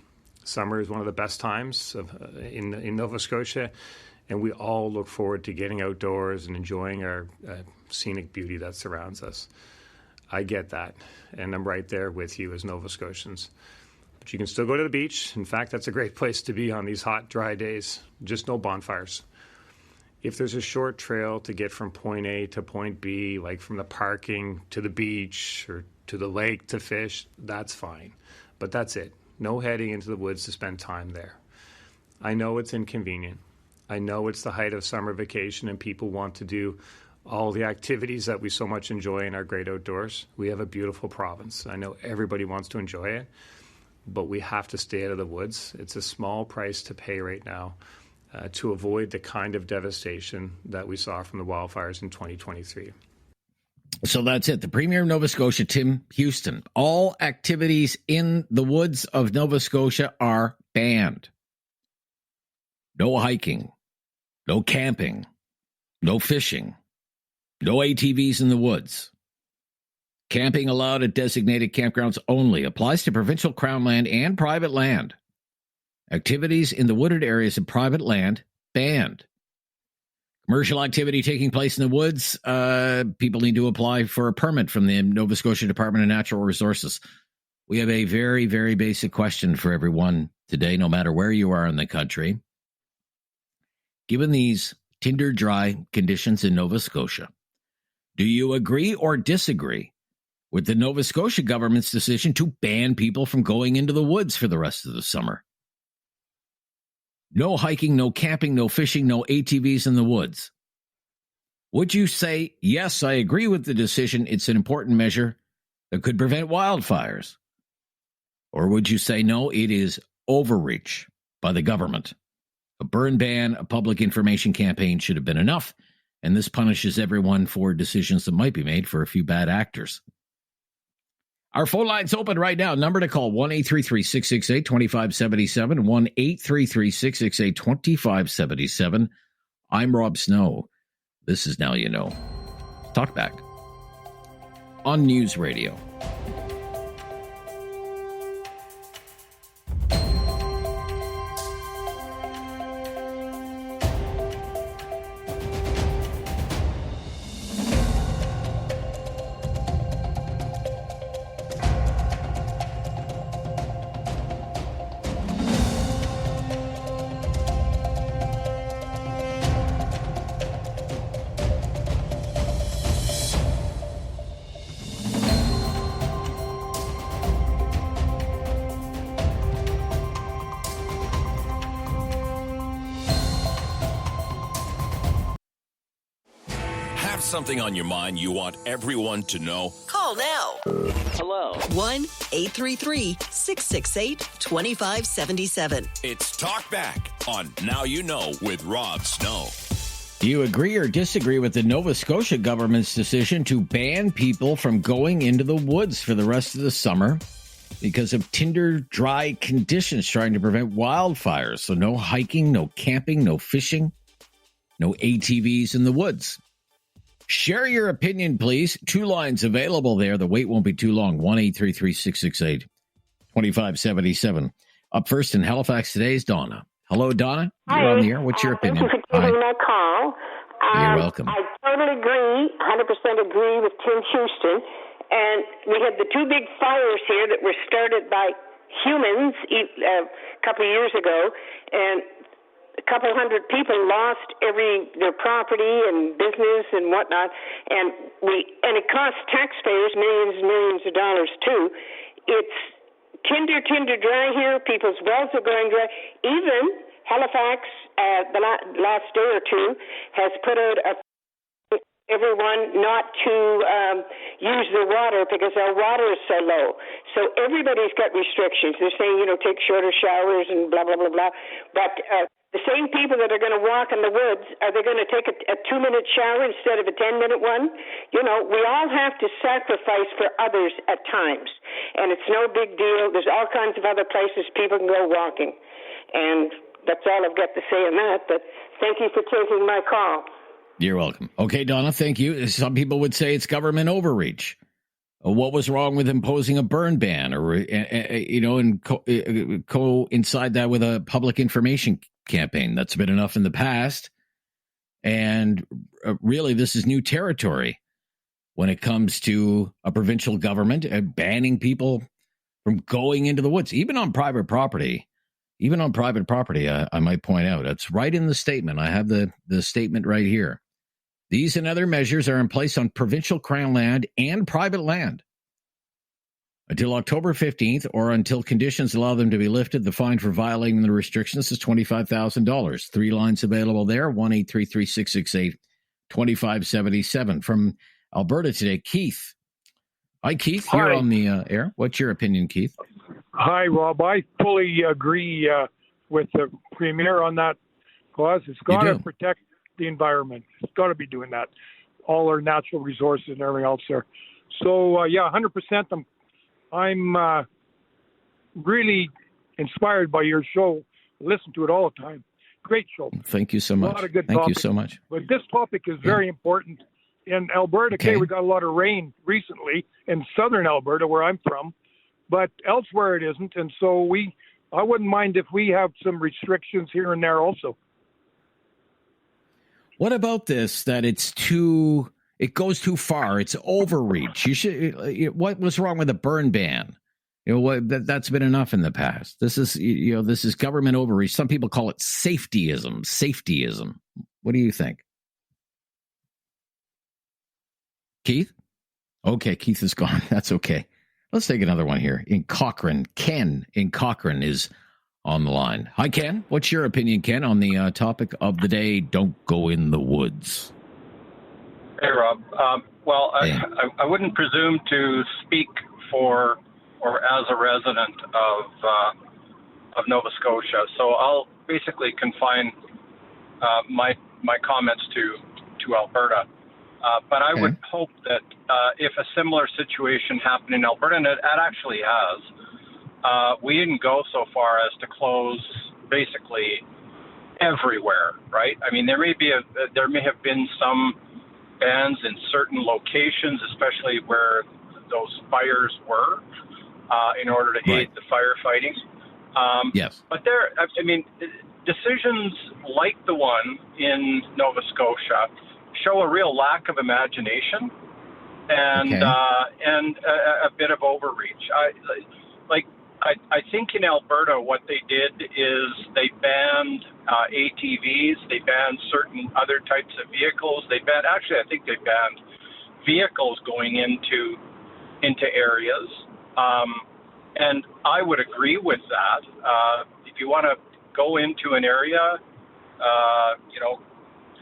Summer is one of the best times in Nova Scotia, and we all look forward to getting outdoors and enjoying our scenic beauty that surrounds us. I get that, and I'm right there with you as Nova Scotians. But you can still go to the beach. In fact, that's a great place to be on these hot, dry days. Just no bonfires. If there's a short trail to get from point A to point B, like from the parking to the beach or to the lake to fish, that's fine. But that's it. No heading into the woods to spend time there. I know it's inconvenient. I know it's the height of summer vacation and people want to do all the activities that we so much enjoy in our great outdoors. We have a beautiful province. I know everybody wants to enjoy it, but we have to stay out of the woods. It's a small price to pay right now to avoid the kind of devastation that we saw from the wildfires in 2023. So that's it. The Premier of Nova Scotia, Tim Houston. All activities in the woods of Nova Scotia are banned. No hiking, no camping, no fishing, no ATVs in the woods. Camping allowed at designated campgrounds only. Applies to provincial crown land and private land. Activities in the wooded areas of private land banned. Commercial activity taking place in the woods, people need to apply for a permit from the Nova Scotia Department of Natural Resources. We have a very, very basic question for everyone today, no matter where you are in the country. Given these tinder dry conditions in Nova Scotia, do you agree or disagree with the Nova Scotia government's decision to ban people from going into the woods for the rest of the summer? No hiking, no camping, no fishing, no ATVs in the woods. Would you say, yes, I agree with the decision, it's an important measure that could prevent wildfires? Or would you say, no, it is overreach by the government? A burn ban, a public information campaign should have been enough, and this punishes everyone for decisions that might be made for a few bad actors. Our phone line's open right now. Number to call, 1-833-668-2577, 1-833-668-2577. I'm Rob Snow. This is Now You Know. Talk back on News Radio. something on your mind you want everyone to know? Call now. Hello. 1-833-668-2577. It's Talk Back on Now You Know with Rob Snow. Do you agree or disagree with the Nova Scotia government's decision to ban people from going into the woods for the rest of the summer because of tinder dry conditions trying to prevent wildfires? So no hiking, no camping, no fishing, no ATVs in the woods. Share your opinion, please. 2 lines available there. The wait won't be too long. 1-833-668-2577. Up first in Halifax today is Donna. Hello, Donna. You're on the air. What's your opinion? Thank you for taking my call. You're welcome. I totally agree, 100% agree with Tim Houston. And we had the 2 big fires here that were started by humans a couple of years ago, and a couple hundred people lost their property and business and whatnot, and it cost taxpayers millions and millions of dollars too. It's tinder dry here. People's wells are going dry. Even Halifax, the last day or two, has put out everyone not to use the water because our water is so low. So everybody's got restrictions. They're saying, take shorter showers and blah, blah, blah, blah. But the same people that are going to walk in the woods, are they going to take a 2-minute shower instead of a 10-minute one? We all have to sacrifice for others at times. And it's no big deal. There's all kinds of other places people can go walking. And that's all I've got to say on that. But thank you for taking my call. You're welcome. Okay, Donna, thank you. Some people would say it's government overreach. What was wrong with imposing a burn ban or, and coincide that with a public information campaign? That's been enough in the past. And really, this is new territory when it comes to a provincial government banning people from going into the woods, even on private property. Even on private property, I might point out. It's right in the statement. I have the statement right here. These and other measures are in place on provincial crown land and private land. Until October 15th or until conditions allow them to be lifted, the fine for violating the restrictions is $25,000. 3 lines available there, 1-833-668-2577. From Alberta today, Keith. Hi, Keith. Hi. You're on the air. What's your opinion, Keith? Hi, Rob. I fully agree with the Premier on that cause. It's got to protect the environment. It's got to be doing that. All our natural resources and everything else there. So, 100%. I'm really inspired by your show. Listen to it all the time. Great show. Thank you so much. A lot of good Thank topics. you so much. But this topic is very important. In Alberta, we got a lot of rain recently in southern Alberta, where I'm from, but elsewhere it isn't. And so I wouldn't mind if we have some restrictions here and there also. What about this, that it goes too far? It's overreach. What was wrong with a burn ban? That's been enough in the past. This is government overreach. Some people call it safetyism. What do you think? Keith? Okay, Keith is gone. That's okay. Let's take another one here. In Cochrane, Ken in Cochrane is on the line. Hi, Ken. What's your opinion, Ken, on the topic of the day, don't go in the woods? Hey, Rob. I wouldn't presume to speak for or as a resident of Nova Scotia, so I'll basically confine my comments to Alberta. But I would hope that if a similar situation happened in Alberta, and it actually has, we didn't go so far as to close basically everywhere, right? I mean, there may have been some bans in certain locations, especially where those fires were, in order to aid the firefighting. Yes. But decisions like the one in Nova Scotia show a real lack of imagination and a bit of overreach. I think in Alberta what they did is they banned ATVs, they banned certain other types of vehicles. I think they banned vehicles going into areas. And I would agree with that. If you want to go into an area,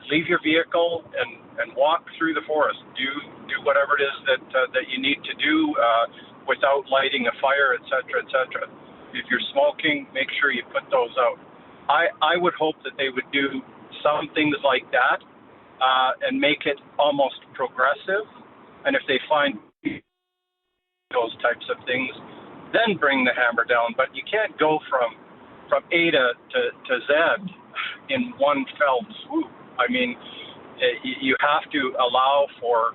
leave your vehicle and walk through the forest. Do whatever it is that you need to do without lighting a fire, et cetera, et cetera. If you're smoking, make sure you put those out. I would hope that they would do some things like that and make it almost progressive. And if they find those types of things, then bring the hammer down. But you can't go from A to Z in one fell swoop. I mean, you have to allow for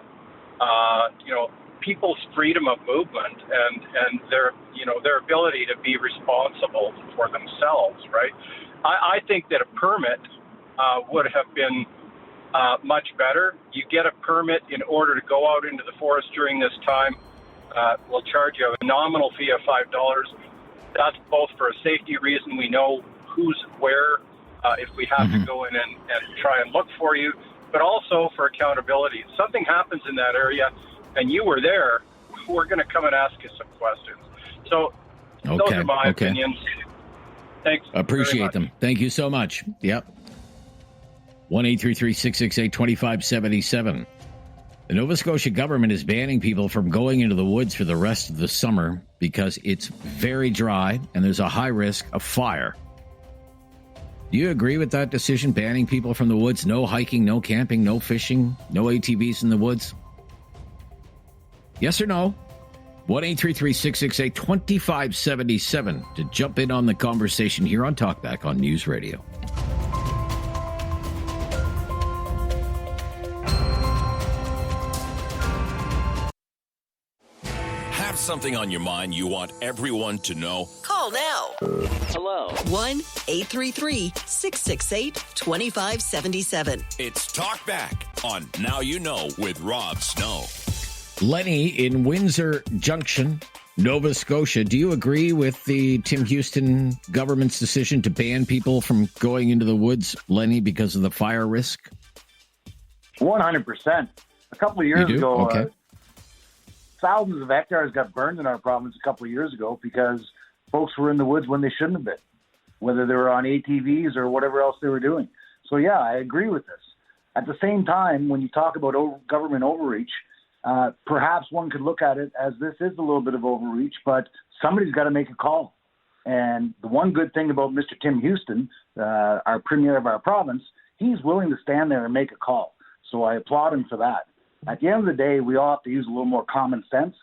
people's freedom of movement and their ability to be responsible for themselves, right? I think that a permit would have been much better. You get a permit in order to go out into the forest during this time. We'll charge you a nominal fee of $5. That's both for a safety reason. We know who's where if we have to go in and try and look for you, but also for accountability. If something happens in that area and you were there, we're going to come and ask you some questions. So those are my opinions. Thanks. Appreciate them. Thank you so much. Yep. 1-833-668-2577. The Nova Scotia government is banning people from going into the woods for the rest of the summer because it's very dry and there's a high risk of fire. Do you agree with that decision, banning people from the woods? No hiking, no camping, no fishing, no ATVs in the woods? Yes or no? 1-833-668-2577 to jump in on the conversation here on Talkback on News Radio. Have something on your mind you want everyone to know? Call now. Hello. 1-833-668-2577. It's Talkback on Now You Know with Rob Snow. Lenny in Windsor Junction, Nova Scotia. Do you agree with the Tim Houston government's decision to ban people from going into the woods, Lenny, because of the fire risk? 100%. A couple of years ago, okay. Thousands of hectares got burned in our province a couple of years ago because folks were in the woods when they shouldn't have been, whether they were on ATVs or whatever else they were doing. So, yeah, I agree with this. At the same time, when you talk about government overreach, perhaps one could look at it as this is a little bit of overreach, but somebody's got to make a call. And the one good thing about Mr. Tim Houston, our premier of our province, he's willing to stand there and make a call. So I applaud him for that. At the end of the day, we all have to use a little more common sense.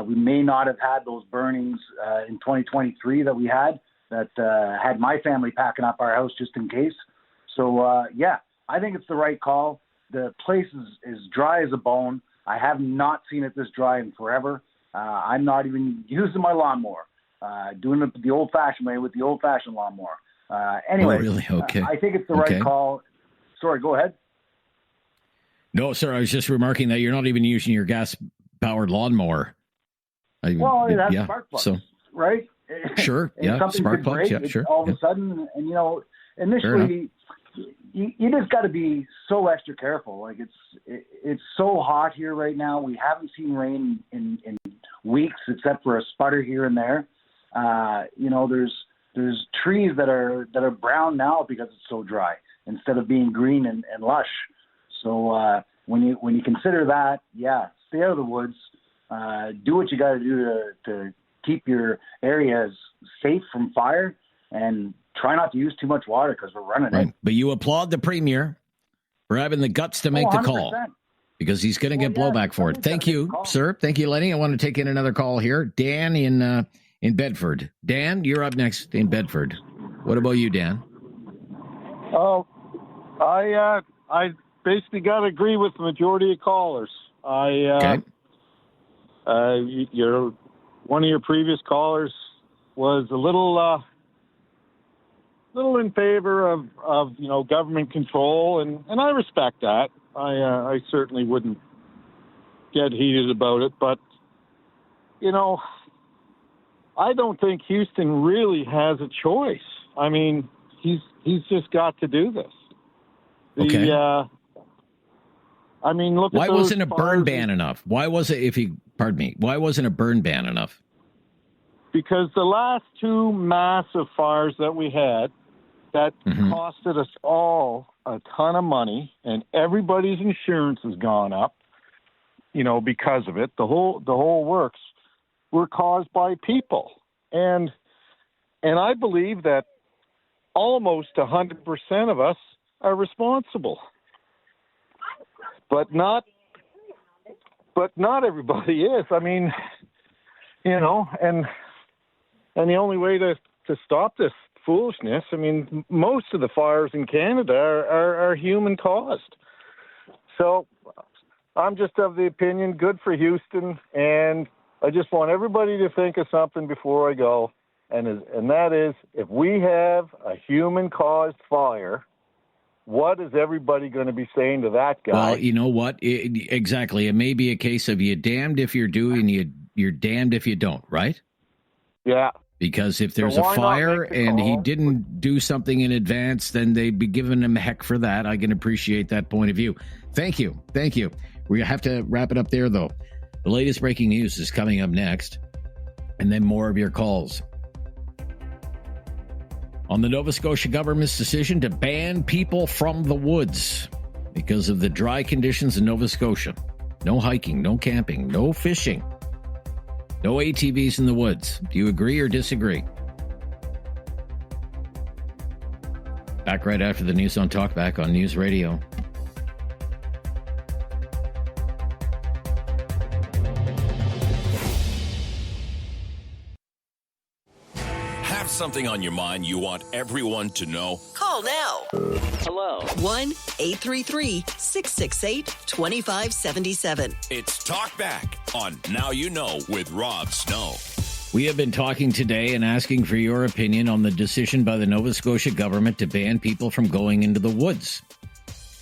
We may not have had those burnings in 2023 that we had my family packing up our house just in case. So, yeah, I think it's the right call. The place is dry as a bone. I have not seen it this dry in forever. I'm not even using my lawnmower, doing it the old-fashioned way with the old-fashioned lawnmower. Anyway, really? Okay. I think it's the right call. Sorry, go ahead. No, sir, I was just remarking that you're not even using your gas-powered lawnmower. Well, it has spark plugs, right? Sure, yeah, spark plugs, yeah, sure. All of a sudden, and, initially, you just got to be so extra careful. Like, it's so hot here right now. We haven't seen rain in weeks except for a sputter here and there. There's trees that are brown now because it's so dry instead of being green and lush. So when you consider that, yeah, stay out of the woods. Do what you got to do to keep your areas safe from fire, and try not to use too much water because we're running it. But you applaud the premier for having the guts to make the call, because he's going to get blowback for it. Thank you, sir. Thank you, Lenny. I want to take in another call here. Dan in Bedford. Dan, you're up next in Bedford. What about you, Dan? Oh, I basically got to agree with the majority of callers. One of your previous callers was a little in favor of government control, and I respect that. I certainly wouldn't get heated about it, but I don't think Houston really has a choice. I mean, he's just got to do this. Look. Why wasn't a burn ban enough? Why wasn't a burn ban enough? Because the last two massive fires that we had that costed us all a ton of money, and everybody's insurance has gone up, because of it. The whole works were caused by people. And I believe that almost 100% of us are responsible. But not everybody is. I mean, and the only way to stop this foolishness, I mean, most of the fires in Canada are human caused. So I'm just of the opinion, good for Houston, and I just want everybody to think of something before I go, and that is, if we have a human-caused fire, what is everybody going to be saying to that guy? Well, you know what? Exactly. It may be a case of you're damned if you're doing, you're damned if you don't, right? Yeah. Because if there's a fire and he didn't do something in advance, then they'd be giving him heck for that. I can appreciate that point of view. Thank you. We have to wrap it up there, though. The latest breaking news is coming up next, and then more of your calls. On the Nova Scotia government's decision to ban people from the woods because of the dry conditions in Nova Scotia. No hiking, no camping, no fishing, no ATVs in the woods. Do you agree or disagree? Back right after the News on Talkback on News Radio. Something on your mind you want everyone to know? Call now. Hello. 1-833-668-2577. It's Talk Back on Now You Know with Rob Snow. We have been talking today and asking for your opinion on the decision by the Nova Scotia government to ban people from going into the woods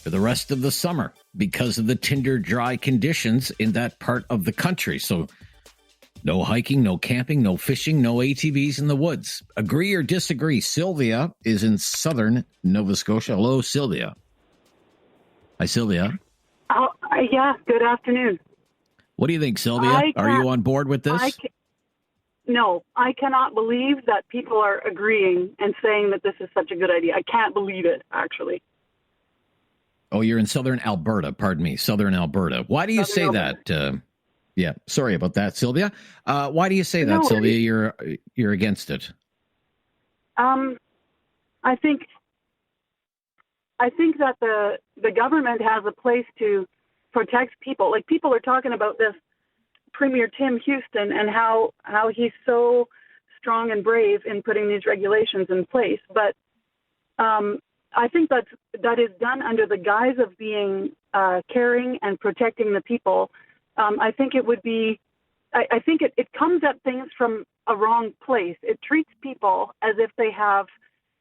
for the rest of the summer because of the tinder dry conditions in that part of the country. So no hiking, no camping, no fishing, no ATVs in the woods. Agree or disagree? Sylvia is in southern Nova Scotia. Hello, Sylvia. Hi, Sylvia. Yeah, good afternoon. What do you think, Sylvia? Are you on board with this? No, I cannot believe that people are agreeing and saying that this is such a good idea. I can't believe it, actually. Oh, you're in southern Alberta. Pardon me, southern Alberta. Why do you say that? Yeah, sorry about that, Sylvia. Why do you say that, Sylvia? You're against it. I think that the government has a place to protect people. Like, people are talking about this Premier Tim Houston and how he's so strong and brave in putting these regulations in place. But I think that is done under the guise of being caring and protecting the people. I think it would be, I think it comes at things from a wrong place. It treats people as if they have,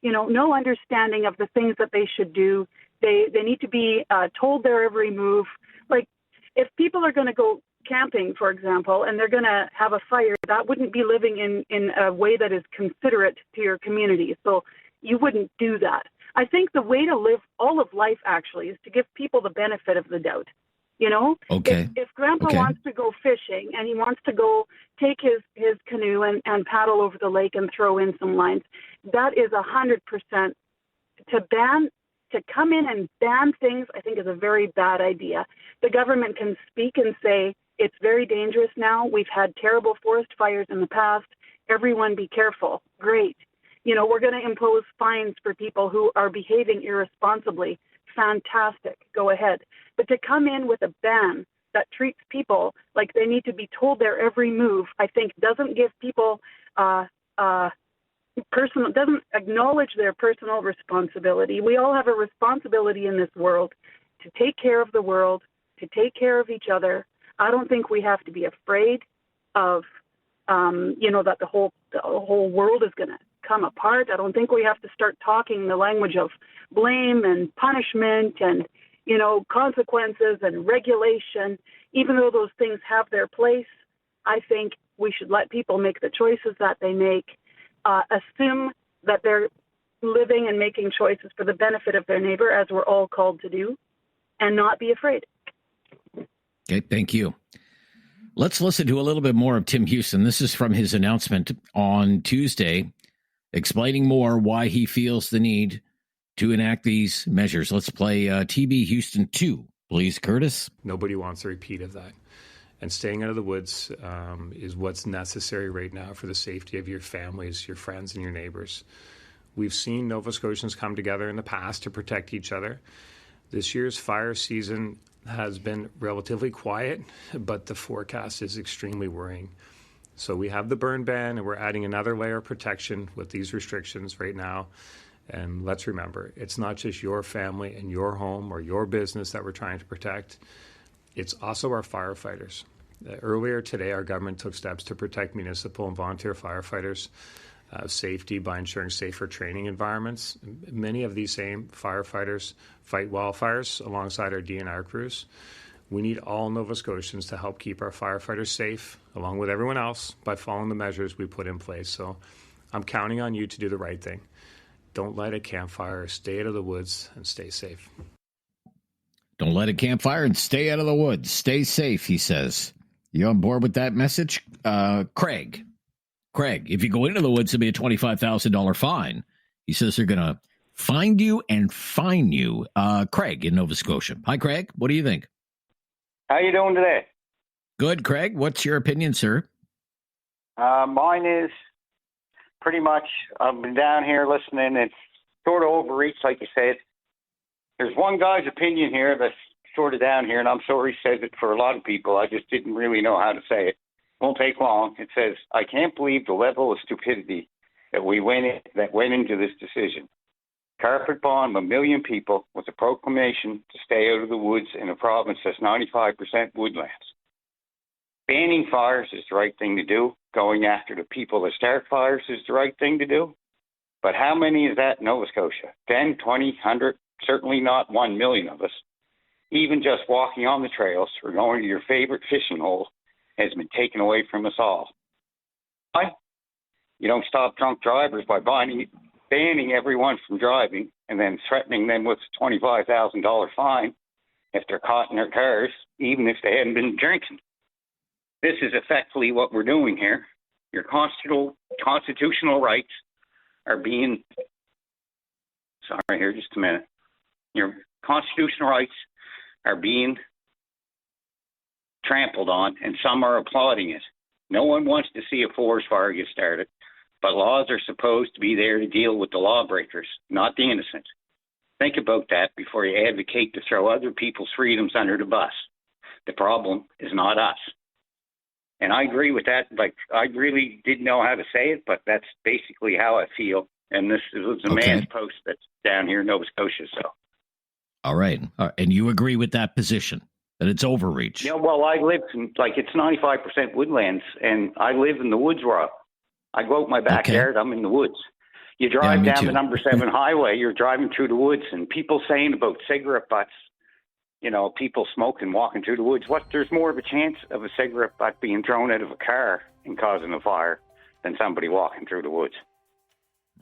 no understanding of the things that they should do. They need to be told their every move. Like, if people are going to go camping, for example, and they're going to have a fire, that wouldn't be living in a way that is considerate to your community. So you wouldn't do that. I think the way to live all of life, actually, is to give people the benefit of the doubt. Okay. If Grandpa wants to go fishing and he wants to go take his canoe and paddle over the lake and throw in some lines, that is 100%. To come in and ban things, I think, is a very bad idea. The government can speak and say, it's very dangerous now. We've had terrible forest fires in the past. Everyone be careful. Great. We're going to impose fines for people who are behaving irresponsibly. Fantastic. Go ahead. But to come in with a ban that treats people like they need to be told their every move, I think doesn't give people doesn't acknowledge their personal responsibility. We all have a responsibility in this world to take care of the world, to take care of each other. I don't think we have to be afraid of, that the whole world is going to come apart. I don't think we have to start talking the language of blame and punishment and, consequences and regulation. Even though those things have their place, I think we should let people make the choices that they make, assume that they're living and making choices for the benefit of their neighbor, as we're all called to do, and not be afraid. Okay, thank you. Let's listen to a little bit more of Tim Houston. This is from his announcement on Tuesday, explaining more why he feels the need to enact these measures. Let's play TB Houston 2, please, Curtis. Nobody wants a repeat of that. And staying out of the woods is what's necessary right now for the safety of your families, your friends, and your neighbors. We've seen Nova Scotians come together in the past to protect each other. This year's fire season has been relatively quiet, but the forecast is extremely worrying. So we have the burn ban, and we're adding another layer of protection with these restrictions right now. And let's remember, it's not just your family and your home or your business that we're trying to protect. It's also our firefighters. Earlier today, our government took steps to protect municipal and volunteer firefighters' safety by ensuring safer training environments. Many of these same firefighters fight wildfires alongside our DNR crews. We need all Nova Scotians to help keep our firefighters safe, along with everyone else, by following the measures we put in place. So I'm counting on you to do the right thing. Don't light a campfire, stay out of the woods, and stay safe. Don't light a campfire and stay out of the woods. Stay safe, he says. You on board with that message? Craig, if you go into the woods, it'll be a $25,000 fine. He says they're going to find you and fine you. Craig in Nova Scotia. Hi, Craig. What do you think? How you doing today? Good, Craig. What's your opinion, sir? Mine is pretty much, I've been down here listening. It's sort of overreach, like you said. There's one guy's opinion here that's sort of down here, and I'm sure he says it for a lot of people. I just didn't really know how to say it. Won't take long. It says, I can't believe the level of stupidity that went into this decision. Carpet bomb 1 million people with a proclamation to stay out of the woods in a province that's 95% woodlands. Banning fires is the right thing to do. Going after the people that start fires is the right thing to do. But how many is that in Nova Scotia? 10, 20, 100? Certainly not 1 million of us. Even just walking on the trails or going to your favorite fishing hole has been taken away from us all. Why? You don't stop drunk drivers by banning everyone from driving and then threatening them with a $25,000 fine if they're caught in their cars, even if they hadn't been drinking. This is effectively what we're doing here. Your constitutional rights are being... Sorry, here, just a minute. Your constitutional rights are being trampled on, and some are applauding it. No one wants to see a forest fire get started, but laws are supposed to be there to deal with the lawbreakers, not the innocent. Think about that before you advocate to throw other people's freedoms under the bus. The problem is not us. And I agree with that. Like, I really didn't know how to say it, but that's basically how I feel. And this was a man's post that's down here in Nova Scotia, so. All right. And you agree with that position, that it's overreach? Yeah, well, I live in, it's 95% woodlands, and I live in the woods where I go out my backyard, I'm in the woods. You drive down the number 7 highway, you're driving through the woods, and people saying about cigarette butts, people smoking, walking through the woods. There's more of a chance of a cigarette butt being thrown out of a car and causing a fire than somebody walking through the woods.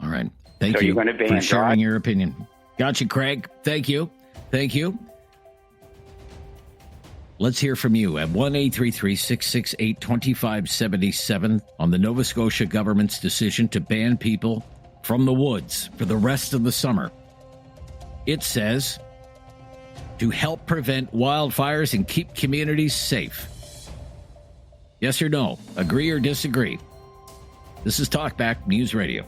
All right. Thank you for sharing your opinion. Got you, Craig. Thank you. Let's hear from you at 1-833-668-2577 on the Nova Scotia government's decision to ban people from the woods for the rest of the summer. It says to help prevent wildfires and keep communities safe. Yes or no? Agree or disagree? This is Talkback News Radio.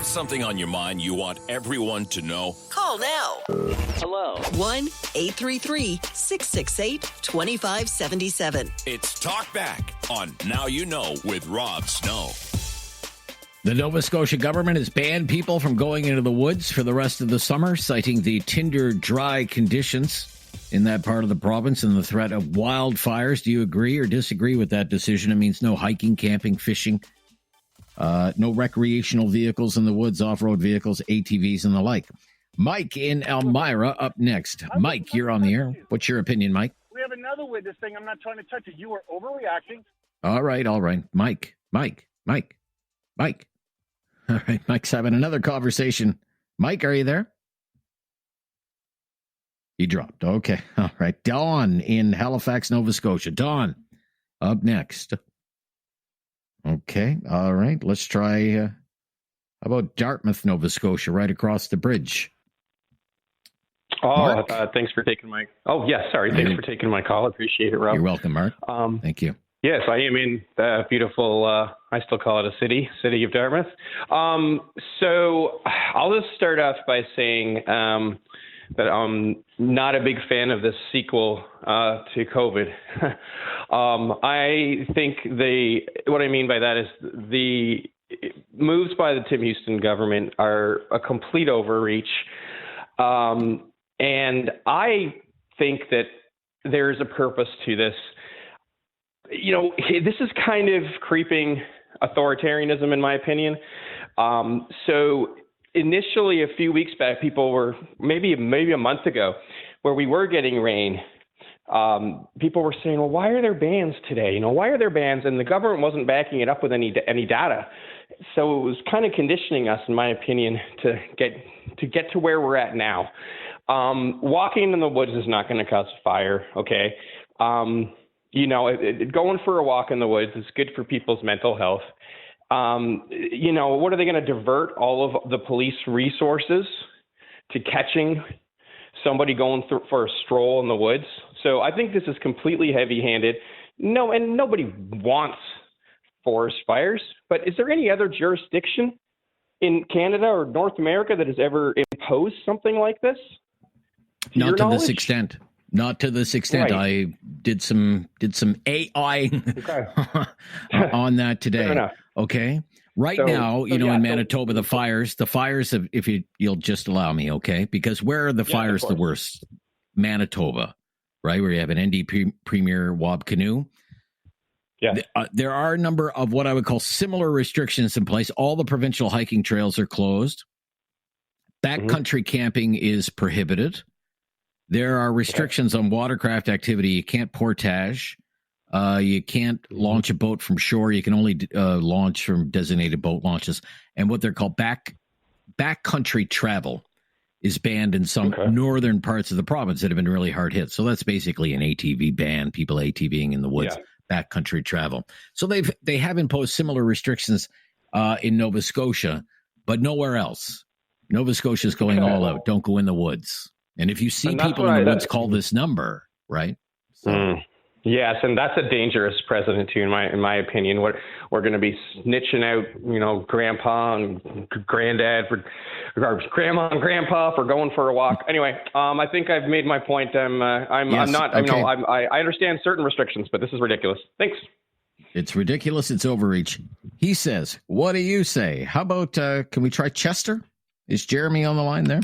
Something on your mind you want everyone to know? Call now. Hello. 1-833-668-2577. It's Talkback on Now You Know with Rob Snow. The Nova Scotia government has banned people from going into the woods for the rest of the summer, citing the tinder dry conditions in that part of the province and the threat of wildfires. Do you agree or disagree with that decision? It means no hiking, camping, fishing, no recreational vehicles in the woods, off-road vehicles, ATVs, and the like. Mike in Elmira up next. Mike, you're on the air. What's your opinion, Mike? We have another witness thing. I'm not trying to touch it. You are overreacting. All right. Mike. All right, Mike's having another conversation. Mike, are you there? He dropped. Okay. All right. Dawn in Halifax, Nova Scotia. Dawn, up next. Okay. All right. Let's try. How about Dartmouth, Nova Scotia, right across the bridge? Oh, thanks for taking my. Oh, yeah. Sorry. Thanks for taking my call. Appreciate it, Rob. You're welcome, Mark. Thank you. Yes, I am in the beautiful. I still call it a city of Dartmouth. So I'll just start off by saying that I'm not a big fan of this sequel to COVID. I think what I mean by that is the moves by the Tim Houston government are a complete overreach. And I think that there's a purpose to this. You know, this is kind of creeping authoritarianism, in my opinion. So initially, a few weeks back, people were maybe a month ago, where we were getting rain. People were saying, "Well, why are there bans today? You know, why are there bans?" And the government wasn't backing it up with any data. So it was kind of conditioning us, in my opinion, to get to where we're at now. Walking in the woods is not going to cause a fire. Okay. You know, going for a walk in the woods is good for people's mental health. You know, what are they going to divert all of the police resources to catching somebody going for a stroll in the woods? So I think this is completely heavy-handed. No, and nobody wants forest fires. But is there any other jurisdiction in Canada or North America that has ever imposed something like this? Not to this extent. Not to this extent. Right. I did some AI on that today. Okay. Right now, you know, in Manitoba, the fires have, if you'll just allow me, okay? Because where are the fires the worst? Manitoba, right? Where you have an NDP Premier Wab Kinew. Yeah. There are a number of what I would call similar restrictions in place. All the provincial hiking trails are closed. Backcountry camping is prohibited. There are restrictions on watercraft activity. You can't portage. You can't launch a boat from shore. You can only launch from designated boat launches. And what they're called backcountry travel is banned in some northern parts of the province that have been really hard hit. So that's basically an ATV ban, people ATVing in the woods, backcountry travel. So they have imposed similar restrictions in Nova Scotia, but nowhere else. Nova Scotia is going all out. Don't go in the woods. And if you see people in the woods, call this number, right? So. Yes, and that's a dangerous precedent too, in my opinion. We're going to be snitching out, you know, grandpa and granddad or grandma and grandpa for going for a walk. Anyway, I think I've made my point. I'm not. Okay. I understand certain restrictions, but this is ridiculous. Thanks. It's ridiculous. It's overreach. He says. What do you say? How about can we try Chester? Is Jeremy on the line there?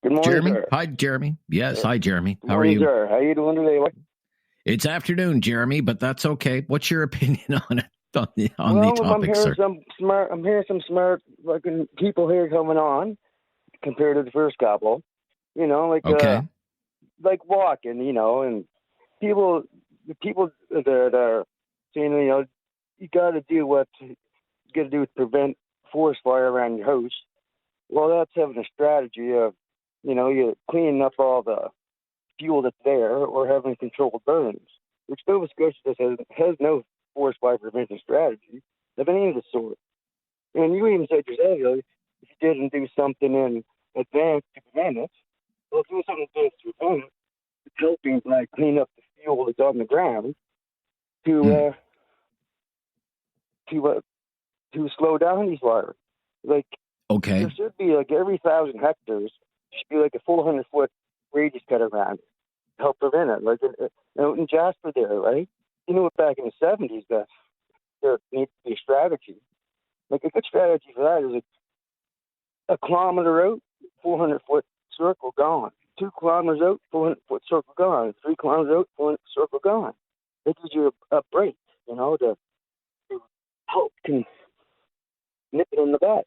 Good morning, Jeremy. sir. Hi, Jeremy. Yes, hi, Jeremy. Good How morning, are you? Sir. How you doing today? It's afternoon, Jeremy, but that's okay. What's your opinion on it? On the topic, sir? I'm hearing some smart fucking people here coming on compared to the first couple. You know, like like walking. You know, and the people that are saying, you know, you got to do what you got to do to prevent forest fire around your house. Well, that's having a strategy of, you know, you're cleaning up all the fuel that's there or having controlled burns, which Nova Scotia has no forest fire prevention strategy of any of the sort. And you even said yourself, if you didn't do something in advance to prevent it, well, doing something in advance to prevent it, it's helping by cleaning up the fuel that's on the ground to slow down these fires. Like, there should be like every 1,000 hectares should be like a 400-foot radius cut around it to help prevent it. Like in Jasper there, right? You know, back in the 70s, that there needs to be a strategy. Like a good strategy for that is a kilometer out, 400-foot circle gone. 2 kilometers out, 400-foot circle gone. 3 kilometers out, 400 circle gone. That gives you a break, you know, to help can nip it in the back.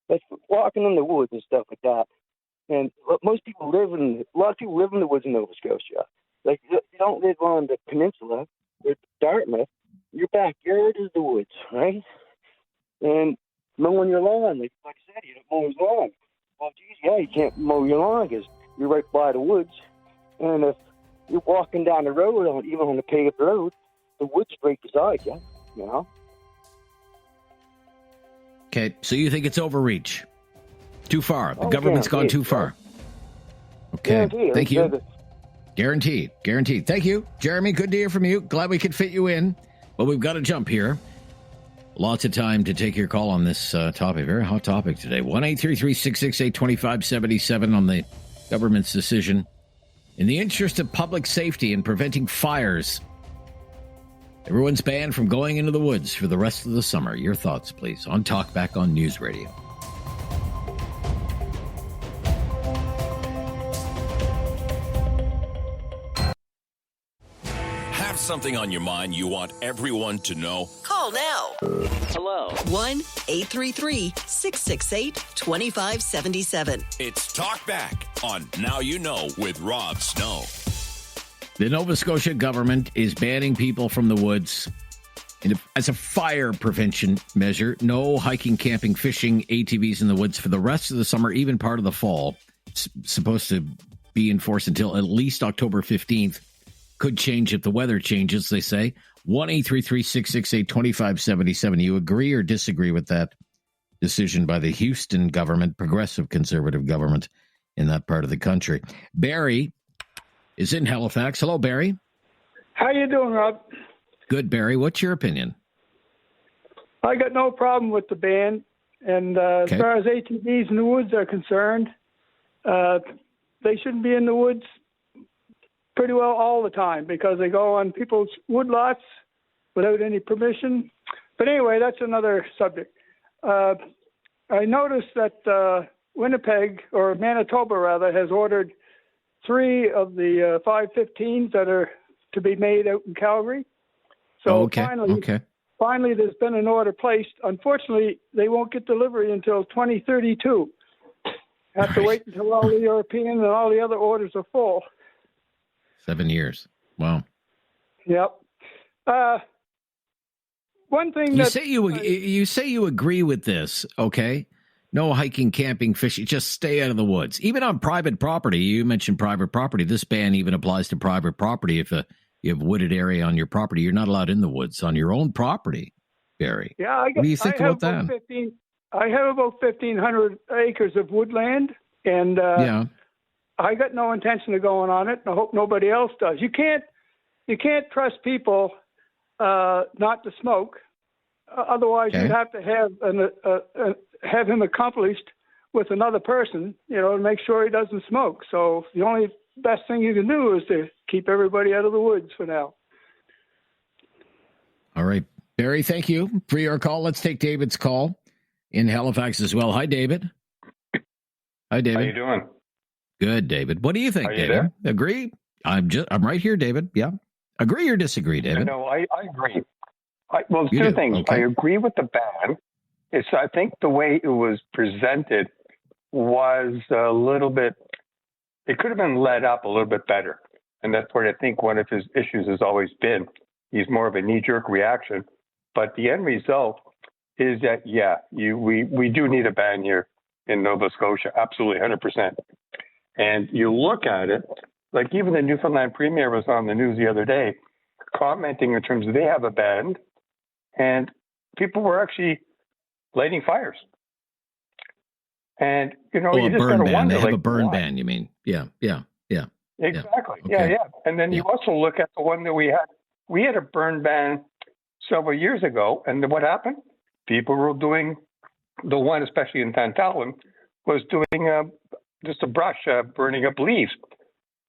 Like walking in the woods and stuff like that. And a lot of people live in the woods in Nova Scotia. Like, you don't live on the peninsula or Dartmouth. Your backyard is the woods, right? And mowing your lawn, like I said, you don't mow your lawn. Well, geez, yeah, you can't mow your lawn because you're right by the woods. And if you're walking down the road, even on the paved road, the woods right beside you, you know? Okay, so you think it's overreach? Too far. The government's gone too far. Okay, thank you. Guaranteed. Thank you, Jeremy. Good to hear from you. Glad we could fit you in, but we've got to jump here. Lots of time to take your call on this topic. Very hot topic today. 1-833-668-2577 on the government's decision. In the interest of public safety and preventing fires, everyone's banned from going into the woods for the rest of the summer. Your thoughts, please, on Talkback on News Radio. Have something on your mind you want everyone to know? Call now. Hello. 1-833-668-2577. It's Talkback on Now You Know with Rob Snow. The Nova Scotia government is banning people from the woods as a fire prevention measure. No hiking, camping, fishing, ATVs in the woods for the rest of the summer, even part of the fall. It's supposed to be enforced until at least October 15th. Could change if the weather changes, they say. 1-833-668-2577. You agree or disagree with that decision by the Houston government, progressive conservative government in that part of the country? Barry is in Halifax. Hello, Barry. How you doing, Rob? Good, Barry. What's your opinion? I got no problem with the ban. And as far as ATVs in the woods are concerned, they shouldn't be in the woods pretty well all the time because they go on people's woodlots without any permission. But anyway, that's another subject. I noticed that Winnipeg, or Manitoba rather, has ordered 3 of the 515s that are to be made out in Calgary. So finally there's been an order placed. Unfortunately, they won't get delivery until 2032. Have to wait until all the European and all the other orders are full. 7 years. Wow. Yep. One thing you say you agree with this, okay? No hiking, camping, fishing. Just stay out of the woods. Even on private property. You mentioned private property. This ban even applies to private property. If you have wooded area on your property, you're not allowed in the woods on your own property, Barry. Yeah, what do you think about that? I have about 1,500 acres of woodland, and I got no intention of going on it, and I hope nobody else does. You can't trust people not to smoke. Otherwise, you'd have to have him accomplished with another person, to make sure he doesn't smoke. So the only best thing you can do is to keep everybody out of the woods for now. All right, Barry, thank you for your call. Let's take David's call in Halifax as well. Hi, David. Hi, David. How you doing? Good, David. What do you think, David? There? Agree? I'm right here, David. Yeah. Agree or disagree, David? No, I agree. Well, two things. Okay. I agree with the ban. I think the way it was presented was a little bit, it could have been led up a little bit better. And that's what I think one of his issues has always been. He's more of a knee-jerk reaction. But the end result is that, we do need a ban here in Nova Scotia. Absolutely, 100%. And you look at it, like even the Newfoundland Premier was on the news the other day commenting in terms of they have a ban, and people were actually lighting fires. And, you just got to wonder. They have a burn ban, you mean? Yeah. Exactly. Yeah. Yeah. And then you also look at the one that we had. We had a burn ban several years ago, and what happened? People were doing, the one, especially in Tantallon, was doing just a brush, burning up leaves.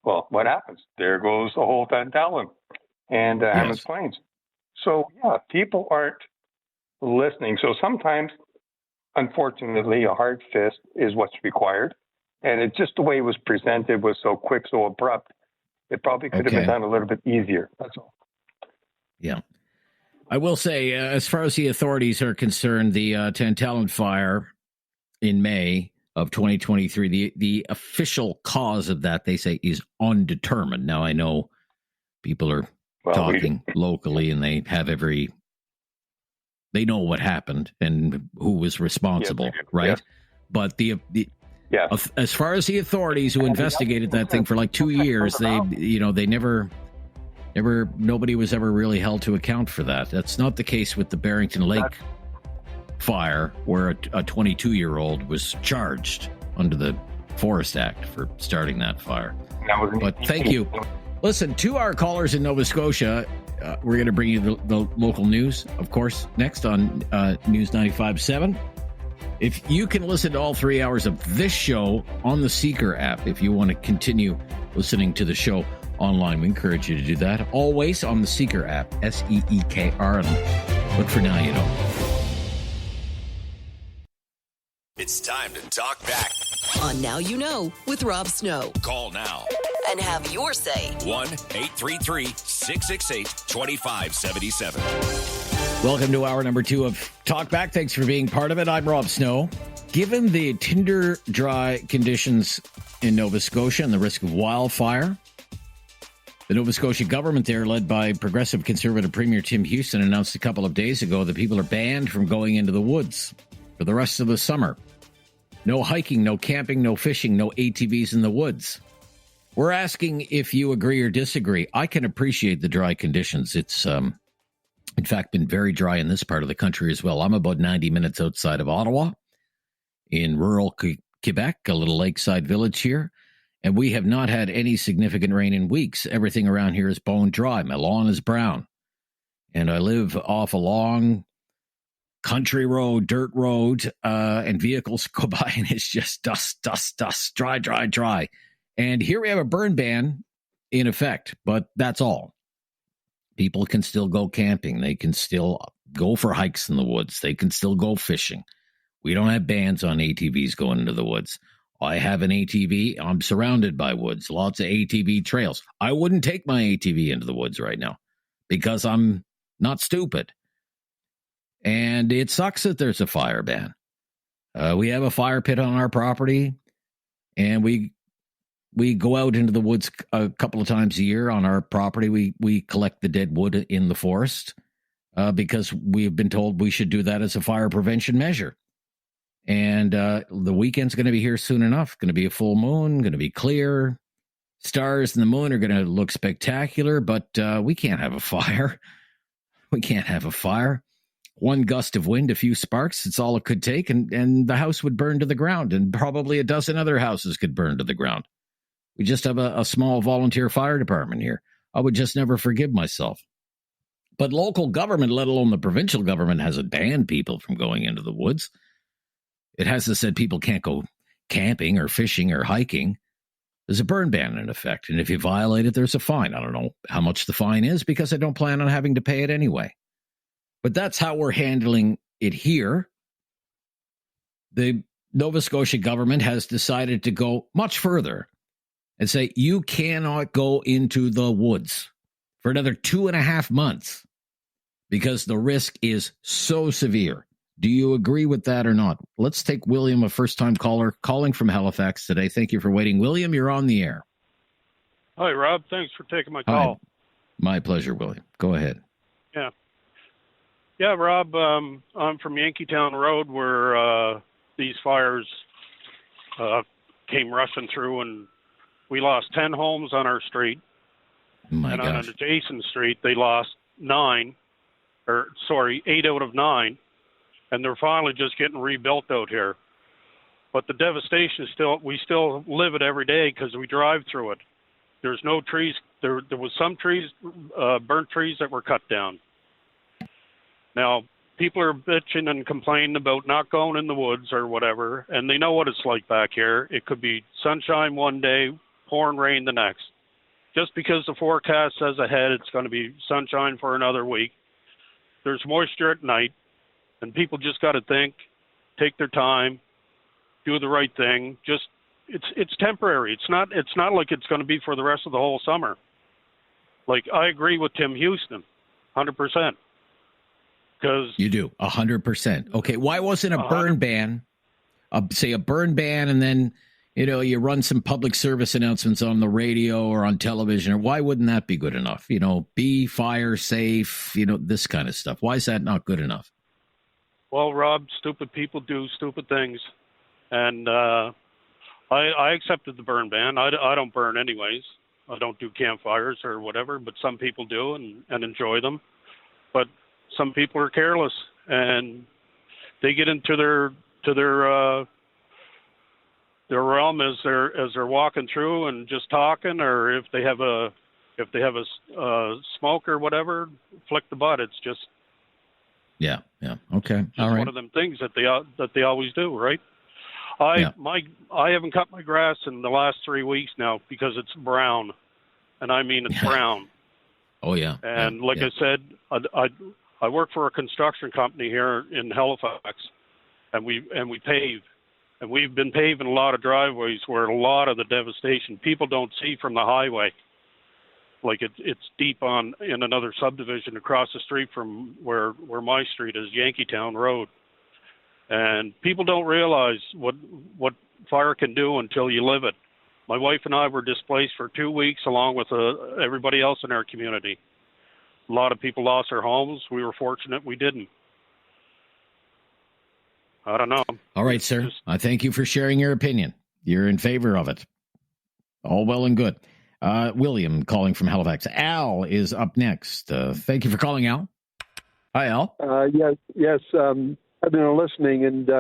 Well, what happens? There goes the whole Tantallon and Hammonds Plains. So, people aren't listening. So sometimes, unfortunately, a hard fist is what's required. And it's just the way it was presented was so quick, so abrupt. It probably could have been done a little bit easier. That's all. Yeah. I will say, as far as the authorities are concerned, the Tantallon fire in May of 2023, the official cause of that, they say, is undetermined. Now, I know people are talking locally, and they have they know what happened and who was responsible, right? Yes. But as far as the authorities who investigated that thing for like 2 years, they never, nobody was ever really held to account for that. That's not the case with the Barrington Lake fire where a 22-year-old was charged under the Forest Act for starting that fire. But thank you. Listen, to our callers in Nova Scotia, we're going to bring you the local news, of course, next on News 95.7. If you can listen to all 3 hours of this show on the Seeker app, if you want to continue listening to the show online, we encourage you to do that. Always on the Seeker app, SEEKR. Look for Now You Know. It's time to talk back. On Now You Know with Rob Snow. Call now And have your say. 1-833-668-2577. Welcome to hour number 2 of Talk Back. Thanks for being part of it. I'm Rob Snow. Given the tinder dry conditions in Nova Scotia and the risk of wildfire, the Nova Scotia government there, led by Progressive Conservative Premier Tim Houston, announced a couple of days ago that people are banned from going into the woods for the rest of the summer. No hiking, no camping, no fishing, no ATVs in the woods. We're asking if you agree or disagree. I can appreciate the dry conditions. It's, in fact, been very dry in this part of the country as well. I'm about 90 minutes outside of Ottawa in rural Quebec, a little lakeside village here, and we have not had any significant rain in weeks. Everything around here is bone dry. My lawn is brown, and I live off a long country road, dirt road, and vehicles go by, and it's just dust, dry. And here we have a burn ban in effect, but that's all. People can still go camping. They can still go for hikes in the woods. They can still go fishing. We don't have bans on ATVs going into the woods. I have an ATV. I'm surrounded by woods, lots of ATV trails. I wouldn't take my ATV into the woods right now because I'm not stupid. And it sucks that there's a fire ban. We have a fire pit on our property, and we go out into the woods a couple of times a year on our property. We collect the dead wood in the forest because we've been told we should do that as a fire prevention measure. And the weekend's going to be here soon enough. Going to be a full moon, going to be clear. Stars and the moon are going to look spectacular, but we can't have a fire. We can't have a fire. One gust of wind, a few sparks, it's all it could take, and the house would burn to the ground, and probably a dozen other houses could burn to the ground. We just have a small volunteer fire department here. I would just never forgive myself. But local government, let alone the provincial government, hasn't banned people from going into the woods. It hasn't said people can't go camping or fishing or hiking. There's a burn ban in effect, and if you violate it, there's a fine. I don't know how much the fine is because I don't plan on having to pay it anyway. But that's how we're handling it here. The Nova Scotia government has decided to go much further and say you cannot go into the woods for another 2.5 months because the risk is so severe. Do you agree with that or not? Let's take William, a first-time caller, calling from Halifax today. Thank you for waiting. William, you're on the air. Hi, Rob. Thanks for taking my call. Hi. My pleasure, William. Go ahead. Yeah, Rob, I'm from Yankeetown Road where these fires came rushing through, and we lost 10 homes on our street. On an adjacent street, they lost 8 out of 9, and they're finally just getting rebuilt out here. But the devastation is we still live it every day because we drive through it. There's no trees. There was some trees, burnt trees that were cut down. Now, people are bitching and complaining about not going in the woods or whatever, and they know what it's like back here. It could be sunshine one day, pouring rain the next. Just because the forecast says ahead it's going to be sunshine for another week, there's moisture at night, and people just got to think, take their time, do the right thing. Just it's temporary. It's not like it's going to be for the rest of the whole summer. Like, I agree with Tim Houston, 100%. You do 100%. Okay, why wasn't a burn ban? Say a burn ban, and then you run some public service announcements on the radio or on television. Or why wouldn't that be good enough? Be fire safe. This kind of stuff. Why is that not good enough? Well, Rob, stupid people do stupid things, and I accepted the burn ban. I don't burn anyways. I don't do campfires or whatever, but some people do and enjoy them. But some people are careless, and they get into their realm as they're walking through and just talking, or if they have a smoke or whatever, flick the butt. It's just Okay, all right. One of them things that they always do, right? I haven't cut my grass in the last 3 weeks now because it's brown, and I mean it's brown. Oh yeah. And I said, I work for a construction company here in Halifax, and we pave, and we've been paving a lot of driveways where a lot of the devastation people don't see from the highway. Like it's deep in another subdivision across the street from where my street is, Yankeetown Road. And people don't realize what fire can do until you live it. My wife and I were displaced for 2 weeks along with everybody else in our community. A lot of people lost their homes. We were fortunate we didn't. I don't know. All right, sir. I thank you for sharing your opinion. You're in favor of it. All well and good. William calling from Halifax. Al is up next. Thank you for calling, Al. Hi, Al. Yes. I've been listening, and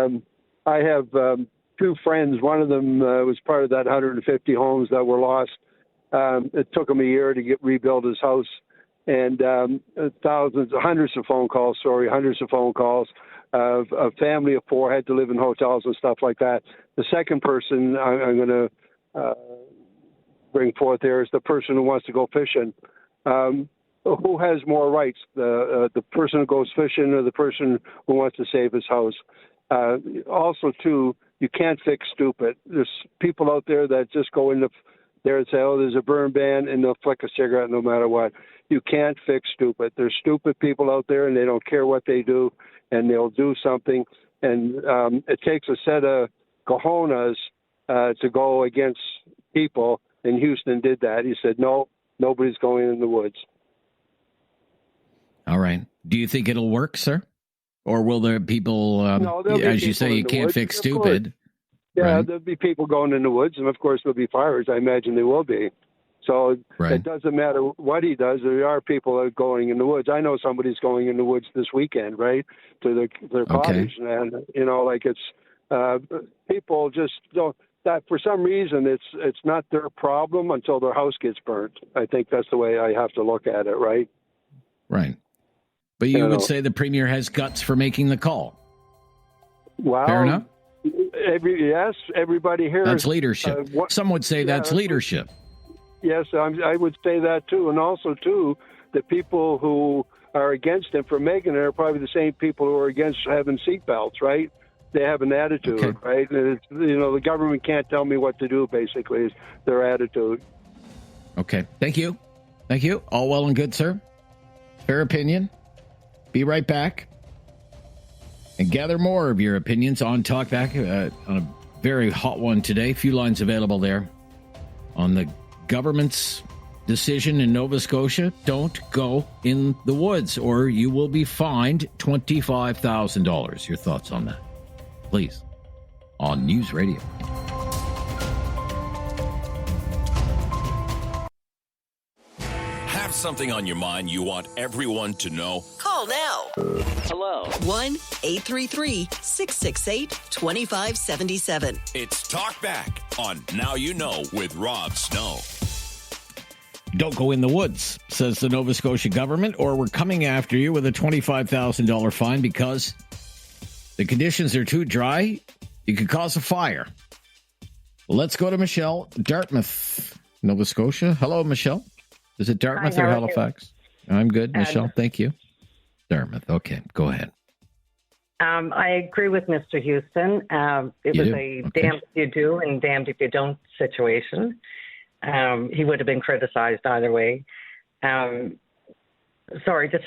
I have two friends. One of them was part of that 150 homes that were lost. It took him a year to rebuild his house, and hundreds of phone calls. A family of four had to live in hotels and stuff like that. The second person I'm going to bring forth there is the person who wants to go fishing. Who has more rights, the person who goes fishing or the person who wants to save his house? Also, too, you can't fix stupid. There's people out there that just go in there and say, oh, there's a burn ban, and they'll flick a cigarette no matter what. You can't fix stupid. There's stupid people out there, and they don't care what they do, and they'll do something. And it takes a set of cojones to go against people, and Houston did that. He said, no, nobody's going in the woods. All right. Do you think it'll work, sir? Or will there people, as you say, you can't fix stupid? Yeah, right? There'll be people going in the woods, and of course there'll be fires. I imagine there will be. So It doesn't matter what he does. There are people that are going in the woods. I know somebody's going in the woods this weekend, right, to their cottage. And, people just don't. That for some reason it's not their problem until their house gets burnt. I think that's the way I have to look at it, right? Right. But you would say the premier has guts for making the call. Well, fair enough. Everybody here. That's leadership. Some would say that's leadership. Yes, I would say that too, and also too, the people who are against him for making it are probably the same people who are against having seatbelts, right? They have an attitude, right? And the government can't tell me what to do. Basically, is their attitude. Okay, thank you. All well and good, sir. Fair opinion. Be right back and gather more of your opinions on Talkback on a very hot one today. A few lines available there on the government's decision in Nova Scotia. Don't go in the woods or you will be fined $25,000. Your thoughts on that, please, on News Radio. Something on your mind you want everyone to know? Call now. Hello. 1-833-668-2577. It's Talk Back on Now You Know with Rob Snow. Don't go in the woods, says the Nova Scotia government, or we're coming after you with a $25,000 fine because the conditions are too dry. You could cause a fire. Let's go to Michelle, Dartmouth, Nova Scotia. Hello, Michelle. Is it Dartmouth or Halifax? I'm good, Michelle. Thank you. Dartmouth. Okay, go ahead. I agree with Mr. Houston. It was a damned if you do and damned if you don't situation. He would have been criticized either way. Sorry,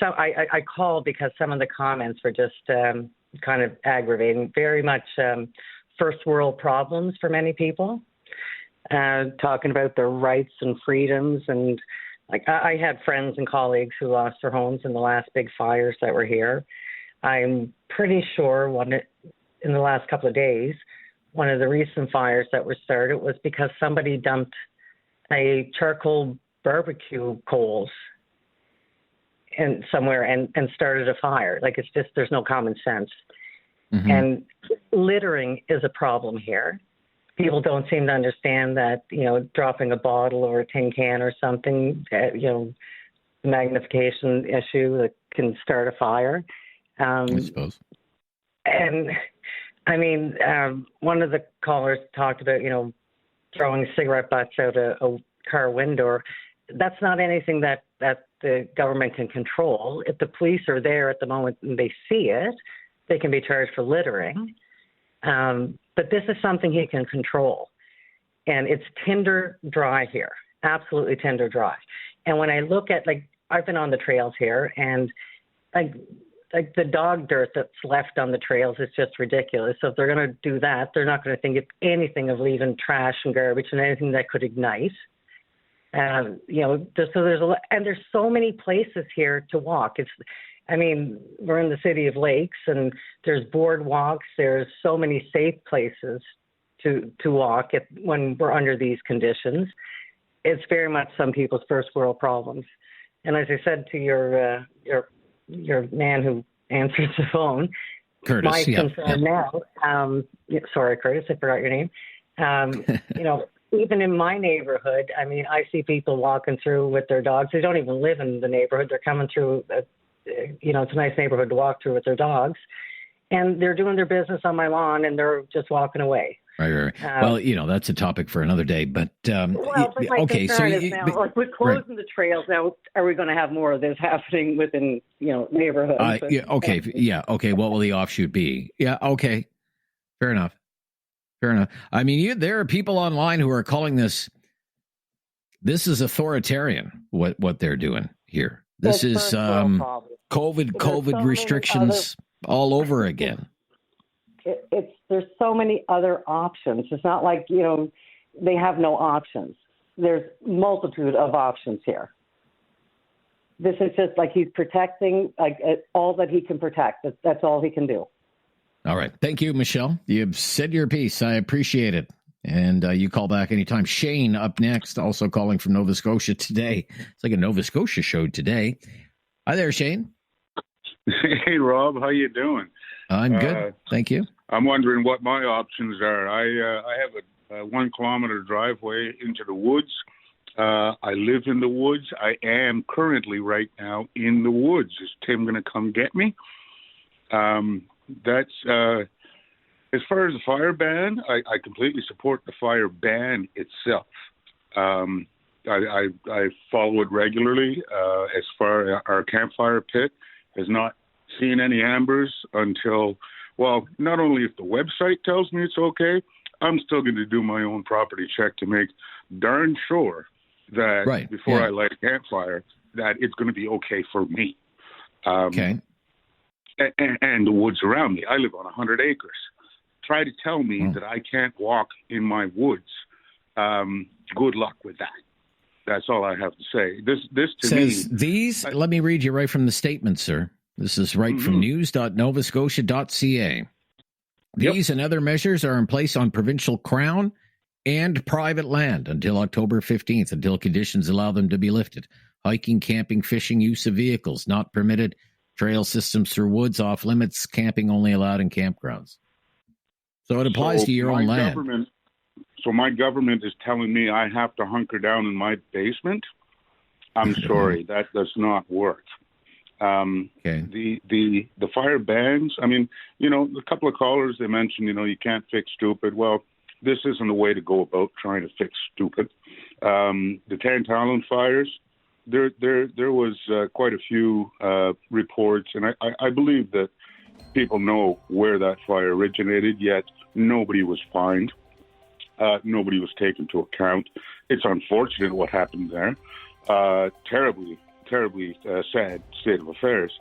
I called because some of the comments were just kind of aggravating. Very much first world problems for many people. Talking about their rights and freedoms and I had friends and colleagues who lost their homes in the last big fires that were here. I'm pretty sure in the last couple of days, one of the recent fires that were started was because somebody dumped a charcoal barbecue coals somewhere and started a fire. It's just, there's no common sense. Mm-hmm. And littering is a problem here. People don't seem to understand that, dropping a bottle or a tin can or something, the magnification issue that can start a fire. I suppose. And I mean, one of the callers talked about, throwing cigarette butts out a car window. That's not anything that the government can control. If the police are there at the moment and they see it, they can be charged for littering. But this is something he can control. And it's tinder dry here, absolutely tinder dry. And when I look at, I've been on the trails here, and like the dog dirt that's left on the trails is just ridiculous. So if they're going to do that, they're not going to think of anything of leaving trash and garbage and anything that could ignite. So there's so many places here to walk. We're in the city of lakes, and there's boardwalks. There's so many safe places to walk when we're under these conditions. It's very much some people's first world problems. And as I said to your man who answers the phone, Curtis, my concern now, sorry, Curtis, I forgot your name. Even in my neighborhood, I see people walking through with their dogs. They don't even live in the neighborhood. They're coming through, it's a nice neighborhood to walk through with their dogs. And they're doing their business on my lawn, and they're just walking away. Right. That's a topic for another day. But my concern is now, we're closing the trails now. Are we going to have more of this happening within neighborhoods? Okay. What will the offshoot be? Yeah. Okay. Fair enough. There are people online who are calling this is authoritarian. What they're doing here. This is COVID restrictions all over again. There's so many other options. It's not like, they have no options. There's multitude of options here. This is just like he's protecting all that he can protect. That's all he can do. All right. Thank you, Michelle. You've said your piece. I appreciate it. And you call back anytime. Shane up next, also calling from Nova Scotia today. It's like a Nova Scotia show today. Hi there, Shane. Hey, Rob. How you doing? I'm good. Thank you. I'm wondering what my options are. I have a 1 kilometer driveway into the woods. I live in the woods. I am currently right now in the woods. Is Tim going to come get me? That's as far as the fire ban, I completely support the fire ban itself. I follow it regularly. As far as our campfire pit has not seen any ambers until, not only if the website tells me it's okay, I'm still going to do my own property check to make darn sure that before I light a campfire, that it's going to be okay for me. Okay. And the woods around me. I live on 100 acres. Try to tell me that I can't walk in my woods. Good luck with that. That's all I have to say. This to says me. These, let me read you right from the statement, sir. This is right from news.novascotia.ca. These and other measures are in place on provincial crown and private land until October 15th, until conditions allow them to be lifted. Hiking, camping, fishing, use of vehicles not permitted. Trail systems through woods off limits. Camping only allowed in campgrounds. So it applies to your own land. So my government is telling me I have to hunker down in my basement? I'm sorry, that does not work. The fire bans, a couple of callers, they mentioned, you can't fix stupid. Well, this isn't the way to go about trying to fix stupid. The Tantalum fires, there was quite a few reports, and I believe that people know where that fire originated, yet nobody was fined. Nobody was taken into account. It's unfortunate what happened there. Terribly sad state of affairs.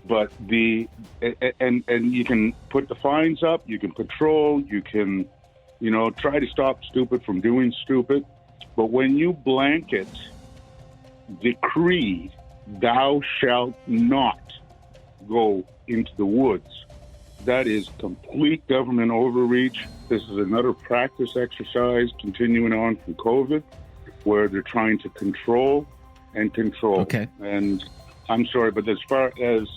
But and you can put the fines up, you can patrol, you can, try to stop stupid from doing stupid. But when you blanket decree, thou shalt not go into the woods, that is complete government overreach. This is another practice exercise continuing on from COVID, where they're trying to control and control. Okay. And I'm sorry, but as far as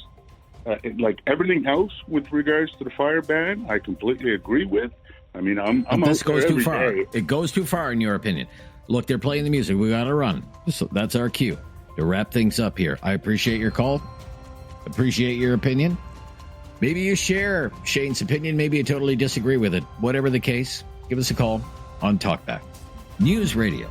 like everything else with regards to the fire ban, I completely agree with. I mean, I'm this out there goes too every far. day. It goes too far, in your opinion. Look, they're playing the music. We got to run. So that's our cue to wrap things up here. I appreciate your call. Appreciate your opinion. Maybe you share Shane's opinion. Maybe you totally disagree with it. Whatever the case, give us a call on Talkback News Radio.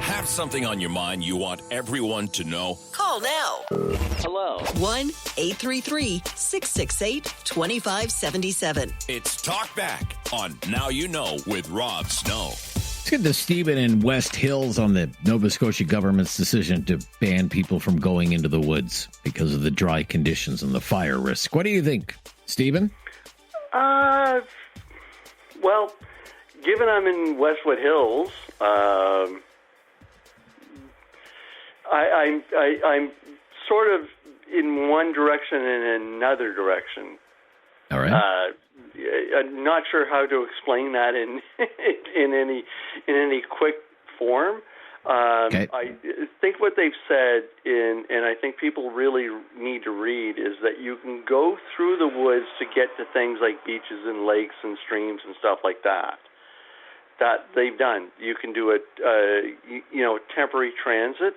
Have something on your mind you want everyone to know? Call now. Hello. 1-833-668-2577. It's Talkback on Now You Know with Rob Snow. Let's get to Stephen in West Hills on the Nova Scotia government's decision to ban people from going into the woods because of the dry conditions and the fire risk. What do you think, Stephen? Well, given I'm in Westwood Hills, I'm sort of in one direction and another direction. All right. I'm not sure how to explain that in any quick form. Okay. I think what they've said, and I think people really need to read, is that you can go through the woods to get to things like beaches and lakes and streams and stuff like that. That they've done. You can do it, temporary transit.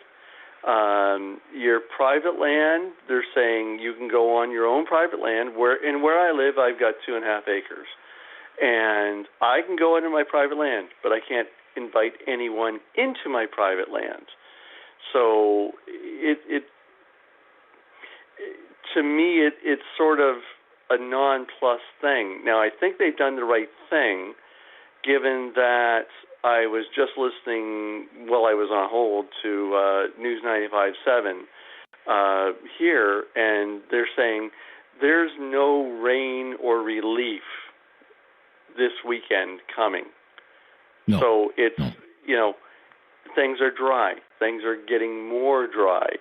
Your private land, they're saying you can go on your own private land. Where I live, I've got 2.5 acres, and I can go into my private land, but I can't invite anyone into my private land. So to me, it's sort of a non-plus thing. Now, I think they've done the right thing, given that I was just listening while I was on hold to News 95.7 here, and they're saying there's no rain or relief this weekend coming. No. So it's, things are dry. Things are getting more dry.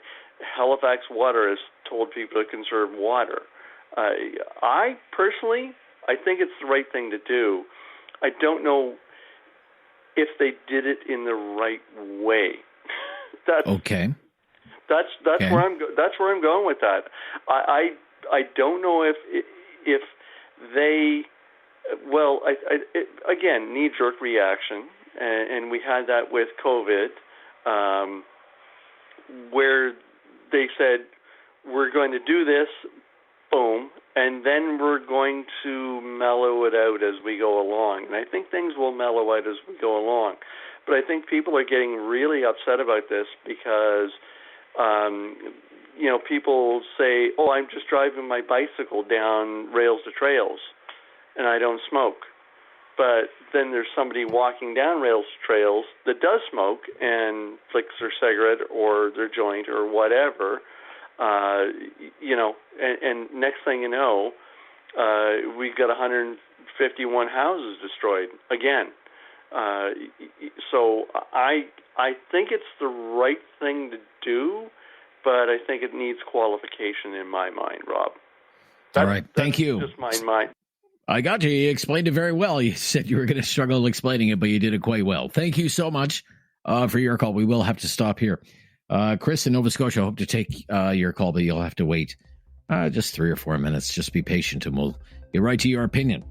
Halifax Water has told people to conserve water. I personally, I think it's the right thing to do. I don't know if they did it in the right way. Okay. That's Okay. where I'm going with that. I don't know if they, well, again, knee-jerk reaction, and we had that with COVID, where they said, we're going to do this, boom, and then we're going to mellow it out as we go along. And I think things will mellow out as we go along. But I think people are getting really upset about this because, people say, oh, I'm just driving my bicycle down rails to trails, and I don't smoke. But then there's somebody walking down rails to trails that does smoke and flicks their cigarette or their joint or whatever, and next thing you know, we've got 151 houses destroyed again. So I think it's the right thing to do, but I think it needs qualification in my mind, Rob. All right. Thank you. Just my I got you. You explained it very well. You said you were going to struggle explaining it, but you did it quite well. Thank you so much for your call. We will have to stop here. Chris in Nova Scotia, I hope to take your call, but you'll have to wait just 3 or 4 minutes. Just be patient, and we'll get right to your opinion.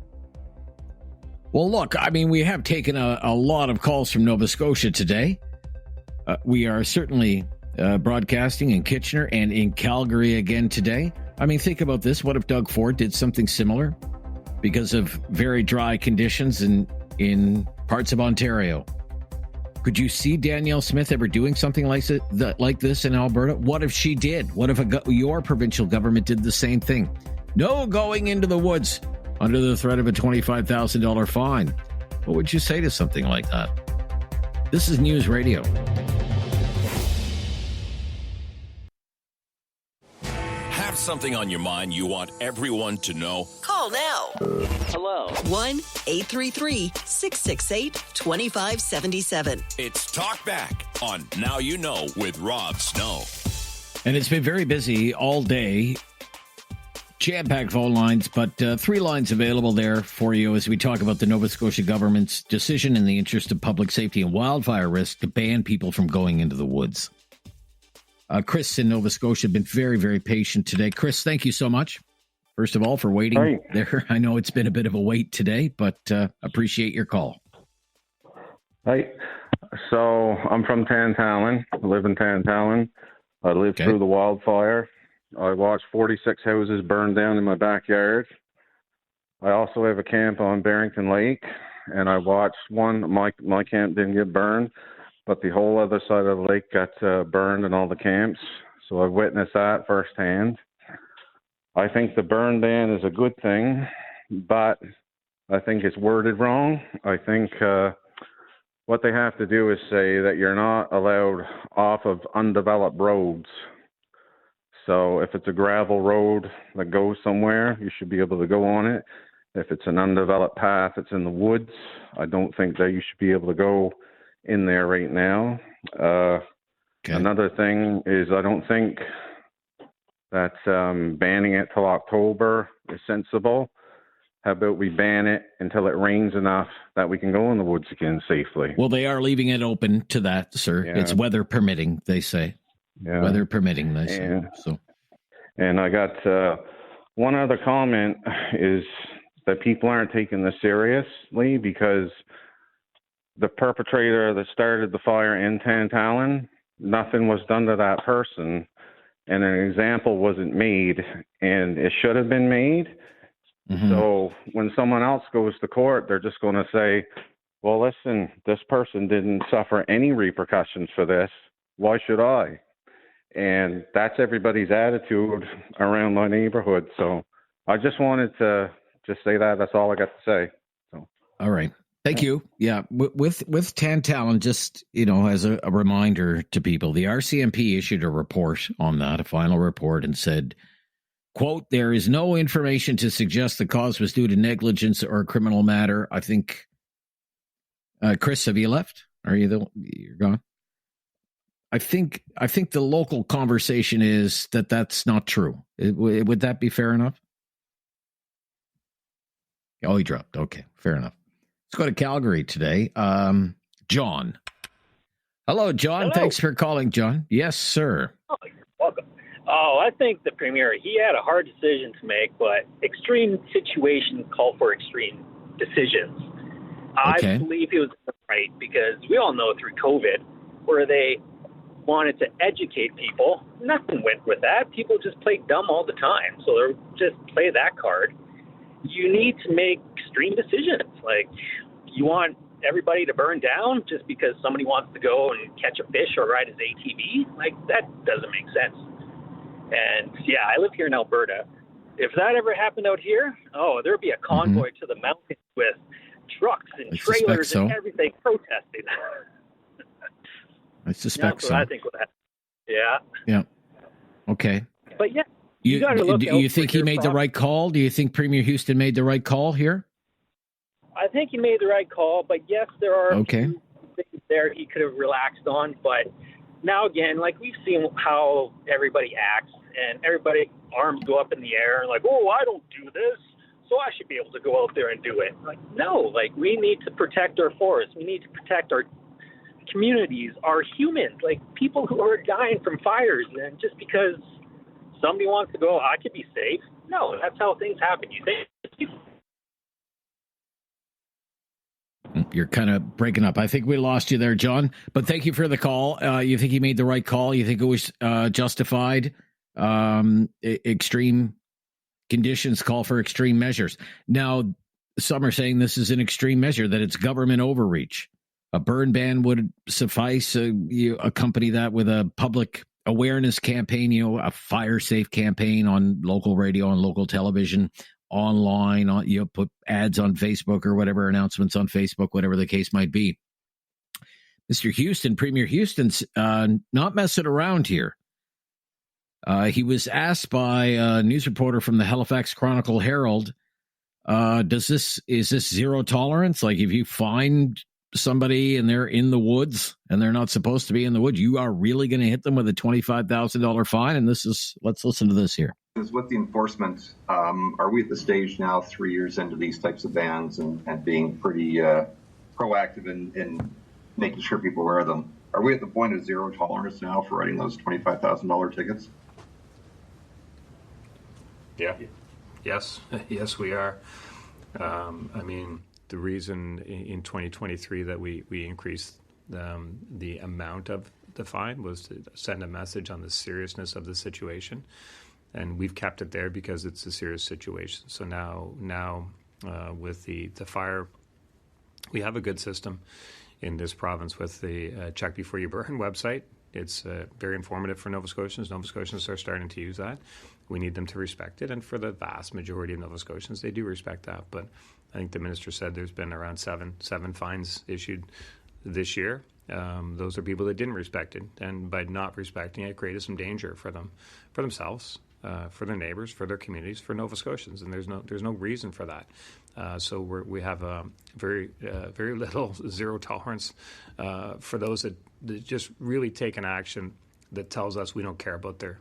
Well, look, I mean, we have taken a lot of calls from Nova Scotia today. We are certainly broadcasting in Kitchener and in Calgary again today. I mean, think about this. What if Doug Ford did something similar because of very dry conditions in parts of Ontario? Could you see Danielle Smith ever doing something like this in Alberta? What if she did? What if your provincial government did the same thing? No going into the woods under the threat of a $25,000 fine. What would you say to something like that? This is News Radio. Have something on your mind you want everyone to know? Call now. Hello. 1-833-668-2577. It's Talkback on Now You Know with Rob Snow. And it's been very busy all day Jam-packed phone lines, but 3 lines available there for you as we talk about the Nova Scotia government's decision in the interest of public safety and wildfire risk to ban people from going into the woods. Chris in Nova Scotia has been very, very patient today. Chris, thank you so much, first of all, for waiting there. I know it's been a bit of a wait today, but appreciate your call. Hi. So I'm from Tantallon. I live in Tantallon. I lived through the wildfire. I watched 46 houses burn down in my backyard. I also have a camp on Barrington Lake, and I watched one. My camp didn't get burned, but the whole other side of the lake got burned in all the camps. So I've witnessed that firsthand. I think the burn ban is a good thing, but I think it's worded wrong. I think what they have to do is say that you're not allowed off of undeveloped roads. So if it's a gravel road that goes somewhere, you should be able to go on it. If it's an undeveloped path, it's in the woods, I don't think that you should be able to go in there right now. Another thing is I don't think that banning it till October is sensible. How about we ban it until it rains enough that we can go in the woods again safely? Well, they are leaving it open to that, sir. Yeah. It's weather permitting, they say. Yeah. Weather permitting, they say. So. And I got one other comment is that people aren't taking this seriously because the perpetrator that started the fire in Tantallon, nothing was done to that person, and an example wasn't made, and it should have been made. Mm-hmm. So when someone else goes to court, they're just going to say, well, listen, this person didn't suffer any repercussions for this. Why should I? And that's everybody's attitude around my neighborhood. So I just wanted to just say that. That's all I got to say. So. All right. Thank you. Yeah. With Tantallon, just, as a reminder to people, the RCMP issued a report on that, a final report, and said, quote, there is no information to suggest the cause was due to negligence or a criminal matter. I think, Chris, have you left? You're gone? I think the local conversation is that that's not true. Would that be fair enough? Oh, he dropped. Okay, fair enough. Let's go to Calgary today. John. Hello, John. Hello. Thanks for calling, John. Yes, sir. Oh, you're welcome. Oh, I think the Premier, he had a hard decision to make, but extreme situations call for extreme decisions. Okay. I believe he was right because we all know through COVID where they wanted to educate people, nothing went with that. People just played dumb all the time, so they'll just play that card. You need to make extreme decisions. Like, you want everybody to burn down just because somebody wants to go and catch a fish or ride his ATV? Like, that doesn't make sense. And, yeah, I live here in Alberta. If that ever happened out here, there'd be a convoy to the mountains with trucks and trailers and everything protesting. I suspect so. I think with that. Yeah. Yeah. Okay. But, yeah. You think he made the right call? Do you think Premier Houston made the right call here? I think he made the right call, but yes, there are a few things there he could have relaxed on. But now again, like we've seen how everybody acts, and everybody arms go up in the air, and like, oh, I don't do this, so I should be able to go out there and do it. Like, no, like we need to protect our forests. We need to protect our communities, our humans, like people who are dying from fires, and just because somebody wants to go, I could be safe. No, that's how things happen. You think you're kind of breaking up. I think we lost you there, John. But thank you for the call. You think he made the right call? You think it was justified? Extreme conditions call for extreme measures. Now, some are saying this is an extreme measure, that it's government overreach. A burn ban would suffice. You accompany that with a public awareness campaign, a fire safe campaign on local radio, on local television, online, put ads on Facebook or whatever, announcements on Facebook, whatever the case might be. Mr. Houston, Premier Houston's not messing around here. He was asked by a news reporter from the Halifax Chronicle Herald, is this zero tolerance? Like if you find somebody and they're in the woods and they're not supposed to be in the woods, you are really going to hit them with a $25,000 fine? And let's listen to this here. is with the enforcement, are we at the stage now, 3 years into these types of bans and being pretty proactive in making sure people wear them? Are we at the point of zero tolerance now for writing those $25,000 tickets? Yeah. Yes. Yes, we are. I mean, the reason in 2023 that we increased the amount of the fine was to send a message on the seriousness of the situation. And we've kept it there because it's a serious situation. So now with the fire, we have a good system in this province with the Check Before You Burn website. It's very informative for Nova Scotians. Nova Scotians are starting to use that. We need them to respect it. And for the vast majority of Nova Scotians, they do respect that. But I think the minister said there's been around seven fines issued this year. Those are people that didn't respect it. And by not respecting it, created some danger for themselves, for their neighbors, for their communities, for Nova Scotians, and there's no reason for that. So we have very little zero tolerance for those that just really take an action that tells us they don't care about their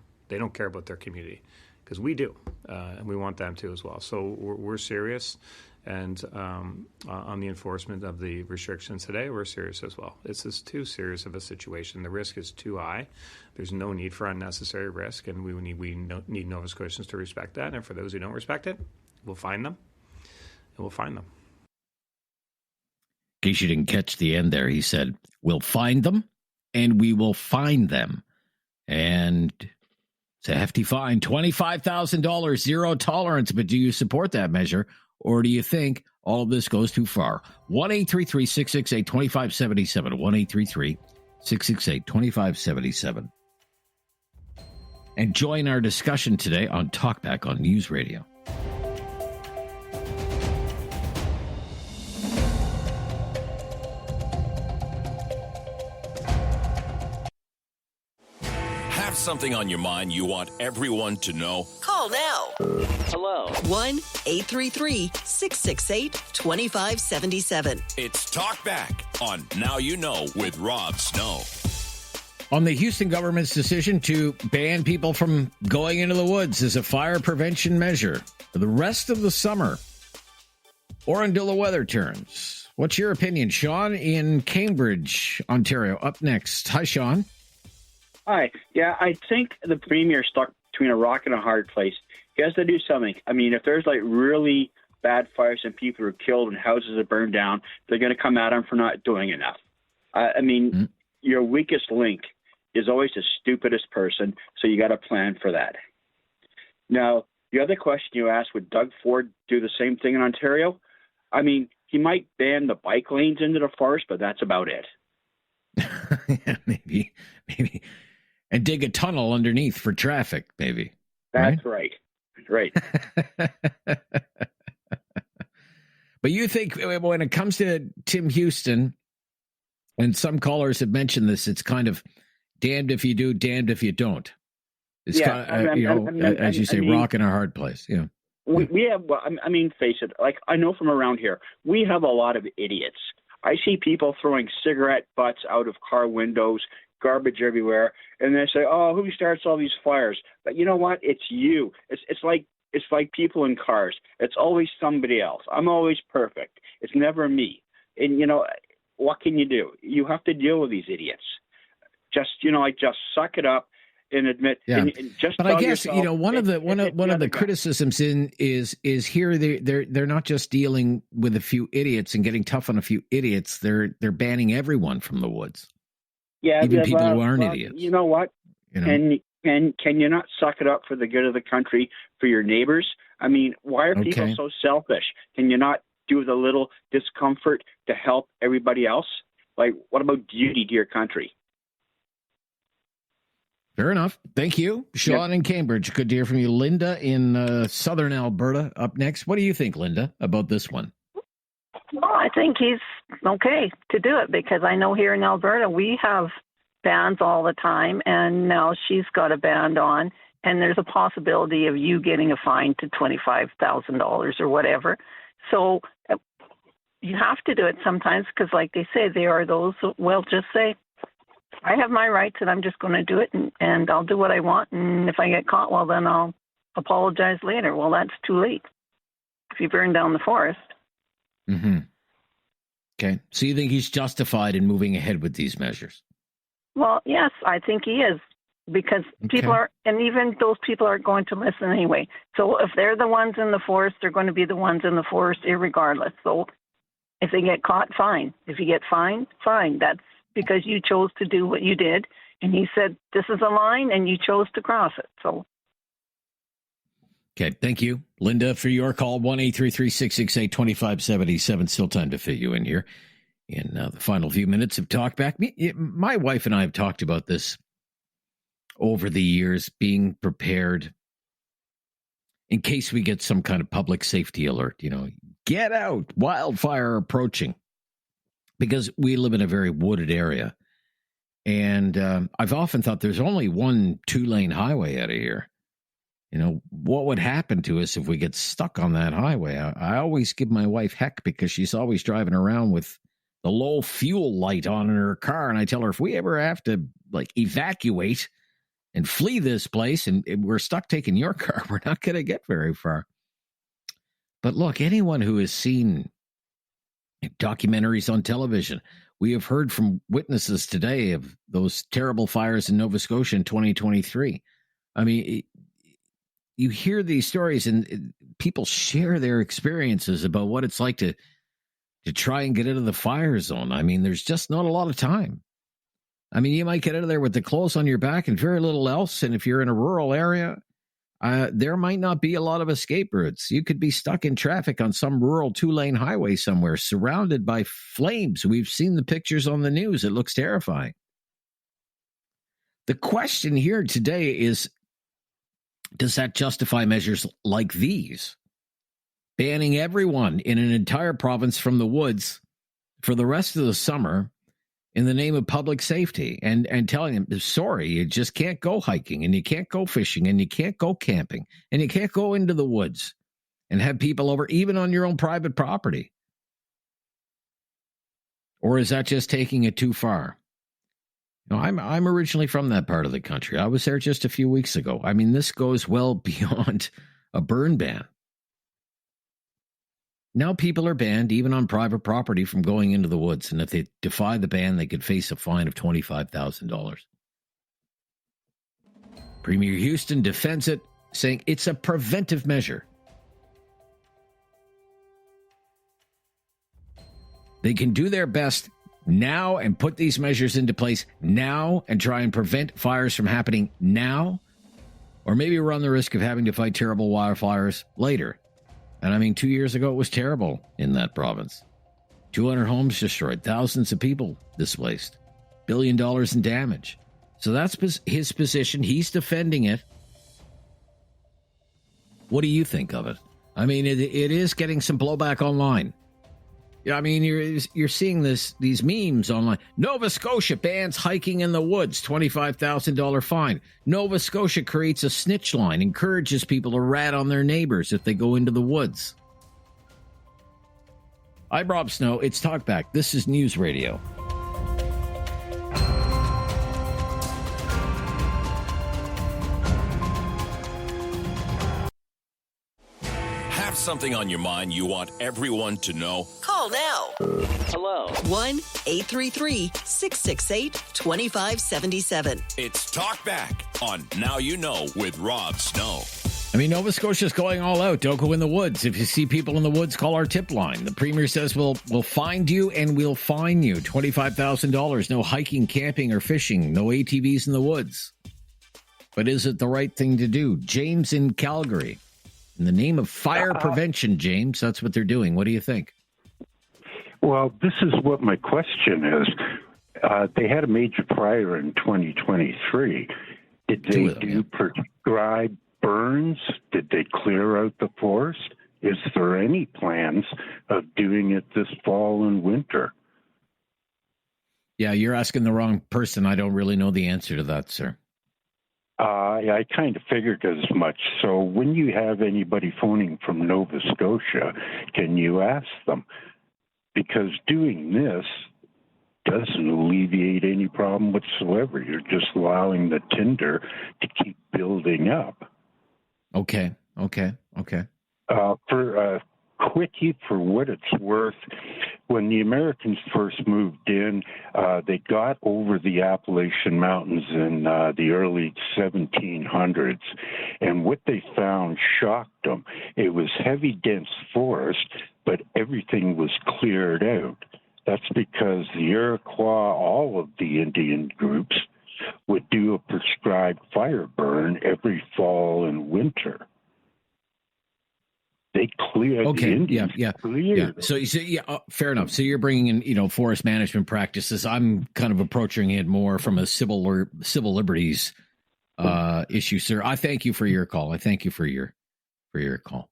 community, because we do, and we want them to as well. So we're serious. And on the enforcement of the restrictions today, we're serious as well. This is too serious of a situation. The risk is too high. There's no need for unnecessary risk, and we need Nova Scotians to respect that. And for those who don't respect it, we'll fine them, and we'll fine them. In case you didn't catch the end there, he said, we'll find them, and we will fine them. And it's a hefty fine, $25,000, zero tolerance. But do you support that measure? Or do you think all of this goes too far? 1-833-668-2577. 1-833-668-2577. And join our discussion today on Talkback on News Radio. Have something on your mind you want everyone to know? Call now. Hello. 1-833-668-2577. It's Talkback on Now You Know with Rob Snow. On the Houston government's decision to ban people from going into the woods as a fire prevention measure for the rest of the summer or until the weather turns. What's your opinion? Sean in Cambridge, Ontario, up next. Hi, Sean. Hi. Yeah, I think the Premier's stuck between a rock and a hard place. He has to do something. I mean, if there's like really bad fires and people are killed and houses are burned down, they're going to come at him for not doing enough. Your weakest link is always the stupidest person, so you got to plan for that. Now, the other question you asked, would Doug Ford do the same thing in Ontario? I mean, he might ban the bike lanes into the forest, but that's about it. Yeah, maybe. And dig a tunnel underneath for traffic, maybe. That's right. Right. But you think when it comes to Tim Houston, and some callers have mentioned this, it's kind of damned if you do, damned if you don't. It's as you say, rock in a hard place. Yeah. We have, face it, like I know from around here, we have a lot of idiots. I see people throwing cigarette butts out of car windows, garbage everywhere, and they say, "Oh, who starts all these fires?" But you know what? It's you. It's like people in cars. It's always somebody else. I'm always perfect. It's never me. And what can you do? You have to deal with these idiots. Just suck it up and admit. Yeah. And just but I guess one of the criticisms is here they're not just dealing with a few idiots and getting tough on a few idiots. They're banning everyone from the woods. Yeah, even people who aren't idiots. You know what? Can you not suck it up for the good of the country, for your neighbors? I mean, why are people so selfish? Can you not do the little discomfort to help everybody else? Like, what about duty to your country? Fair enough. Thank you. Sean in Cambridge. Good to hear from you. Linda in southern Alberta up next. What do you think, Linda, about this one? Well, I think he's okay to do it, because I know here in Alberta we have bans all the time, and now she's got a ban on, and there's a possibility of you getting a fine to $25,000 or whatever. So you have to do it sometimes, because like they say, there are those who will just say, I have my rights and I'm just going to do it, and I'll do what I want. And if I get caught, well, then I'll apologize later. Well, that's too late if you burn down the forest. Mm-hmm. Okay. So you think he's justified in moving ahead with these measures? Well, yes, I think he is, because people are, and even those people aren't going to listen anyway. So if they're the ones in the forest, they're going to be the ones in the forest irregardless. So if they get caught, fine. If you get fined, fine. That's because you chose to do what you did. And he said, this is a line, and you chose to cross it. So. Okay, thank you, Linda, for your call. 1-833-668-2577. Still time to fit you in here in the final few minutes of Talkback. My wife and I have talked about this over the years, being prepared in case we get some kind of public safety alert. Get out, wildfire approaching, because we live in a very wooded area. And I've often thought there's only one 2-lane highway out of here. What would happen to us if we get stuck on that highway? I always give my wife heck because she's always driving around with the low fuel light on in her car. And I tell her, if we ever have to evacuate and flee this place and we're stuck taking your car, we're not going to get very far. But look, anyone who has seen documentaries on television, we have heard from witnesses today of those terrible fires in Nova Scotia in 2023. I mean, you hear these stories and people share their experiences about what it's like to try and get out of the fire zone. I mean, there's just not a lot of time. I mean, you might get out of there with the clothes on your back and very little else. And if you're in a rural area, there might not be a lot of escape routes. You could be stuck in traffic on some rural 2-lane highway somewhere, surrounded by flames. We've seen the pictures on the news. It looks terrifying. The question here today is, does that justify measures like these? Banning everyone in an entire province from the woods for the rest of the summer in the name of public safety, and telling them, sorry, you just can't go hiking, and you can't go fishing, and you can't go camping, and you can't go into the woods and have people over, even on your own private property. Or is that just taking it too far? I'm originally from that part of the country. I was there just a few weeks ago. I mean, this goes well beyond a burn ban. Now people are banned, even on private property, from going into the woods. And if they defy the ban, they could face a fine of $25,000. Premier Houston defends it, saying it's a preventive measure. They can do their best now and put these measures into place now and try and prevent fires from happening now, or maybe run the risk of having to fight terrible wildfires later. And I mean, 2 years ago, it was terrible in that province. 200 homes destroyed, thousands of people displaced, $1 billion in damage. So that's his position. He's defending it. What do you think of it? I mean, it is getting some blowback online. I mean, you're seeing these memes online. Nova Scotia bans hiking in the woods, $25,000 fine. Nova Scotia creates a snitch line, encourages people to rat on their neighbors if they go into the woods. I'm Rob Snow. It's Talkback. This is News Radio. Something on your mind you want everyone to know? Call now. Hello. 1-833-668-2577. It's Talkback on Now You Know with Rob Snow. I mean, Nova Scotia's going all out. Don't go in the woods. If you see people in the woods, call our tip line. The Premier says we'll find you and we'll fine you. $25,000. No hiking, camping, or fishing. No ATVs in the woods. But is it the right thing to do? James in Calgary. In the name of fire prevention, James, that's what they're doing. What do you think? Well, this is what my question is. They had a major fire in 2023. Did they do prescribed burns? Did they clear out the forest? Is there any plans of doing it this fall and winter? Yeah, you're asking the wrong person. I don't really know the answer to that, sir. I kind of figured as much. So when you have anybody phoning from Nova Scotia, can you ask them? Because doing this doesn't alleviate any problem whatsoever. You're just allowing the tinder to keep building up. Okay. For quickie, for what it's worth, when the Americans first moved in, they got over the Appalachian Mountains in the early 1700s, and what they found shocked them. It was heavy, dense forest, but everything was cleared out. That's because the Iroquois, all of the Indian groups, would do a prescribed fire burn every fall and winter. They cleared. Okay. The Indians cleared. So you say, fair enough. So you're bringing in, forest management practices. I'm kind of approaching it more from a civil liberties issue, sir. I thank you for your call. I thank you for your call.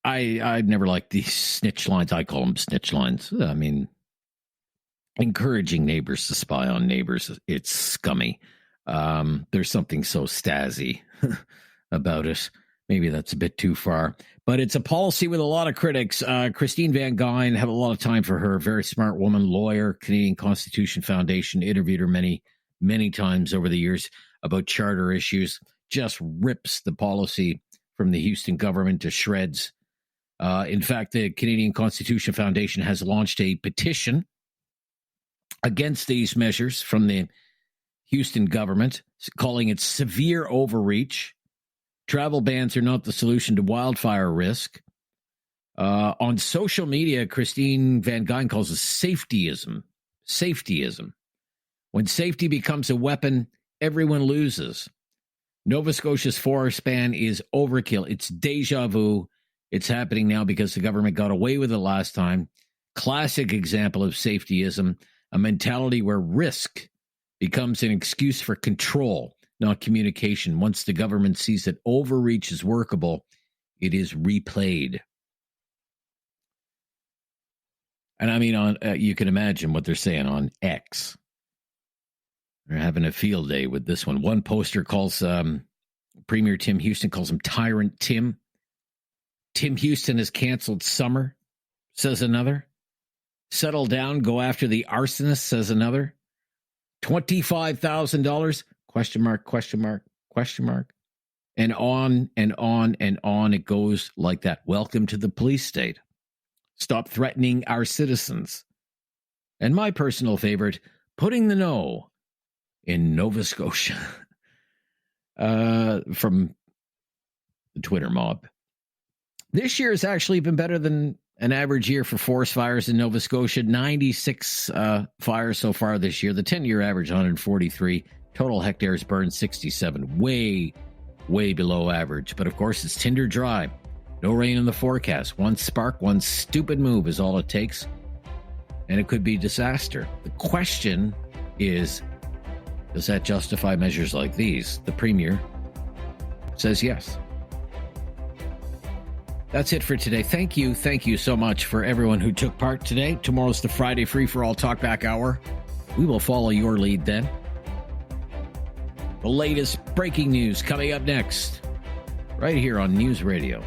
I've never liked these snitch lines. I call them snitch lines. I mean, encouraging neighbors to spy on neighbors, it's scummy. There's something so Stasi about it. Maybe that's a bit too far, but it's a policy with a lot of critics. Christine Van Geyn, have a lot of time for her. Very smart woman, lawyer, Canadian Constitution Foundation, interviewed her many, many times over the years about charter issues. Just rips the policy from the Houston government to shreds. In fact, the Canadian Constitution Foundation has launched a petition against these measures from the Houston government, calling it severe overreach. Travel bans are not the solution to wildfire risk. On social media, Christine Van Geyn calls it safetyism. Safetyism. When safety becomes a weapon, everyone loses. Nova Scotia's forest ban is overkill. It's deja vu. It's happening now because the government got away with it last time. Classic example of safetyism, a mentality where risk becomes an excuse for control, not communication. Once the government sees that overreach is workable, it is replayed. And I mean, you can imagine what they're saying on X. They're having a field day with this one. One poster calls Premier Tim Houston, calls him Tyrant Tim. Tim Houston has canceled summer, says another. Settle down, go after the arsonist, says another. $25,000, question mark, question mark, question mark. And on and on and on it goes like that. Welcome to the police state. Stop threatening our citizens. And my personal favorite, putting the no in Nova Scotia. From the Twitter mob. This year has actually been better than an average year for forest fires in Nova Scotia. 96 fires so far this year. The 10-year average, 143. Total hectares burned, 67. Way, way below average. But, of course, it's tinder dry. No rain in the forecast. One spark, one stupid move is all it takes. And it could be disaster. The question is, does that justify measures like these? The Premier says yes. That's it for today. Thank you so much for everyone who took part today. Tomorrow's the Friday Free for All Talkback Hour. We will follow your lead then. The latest breaking news coming up next, right here on News Radio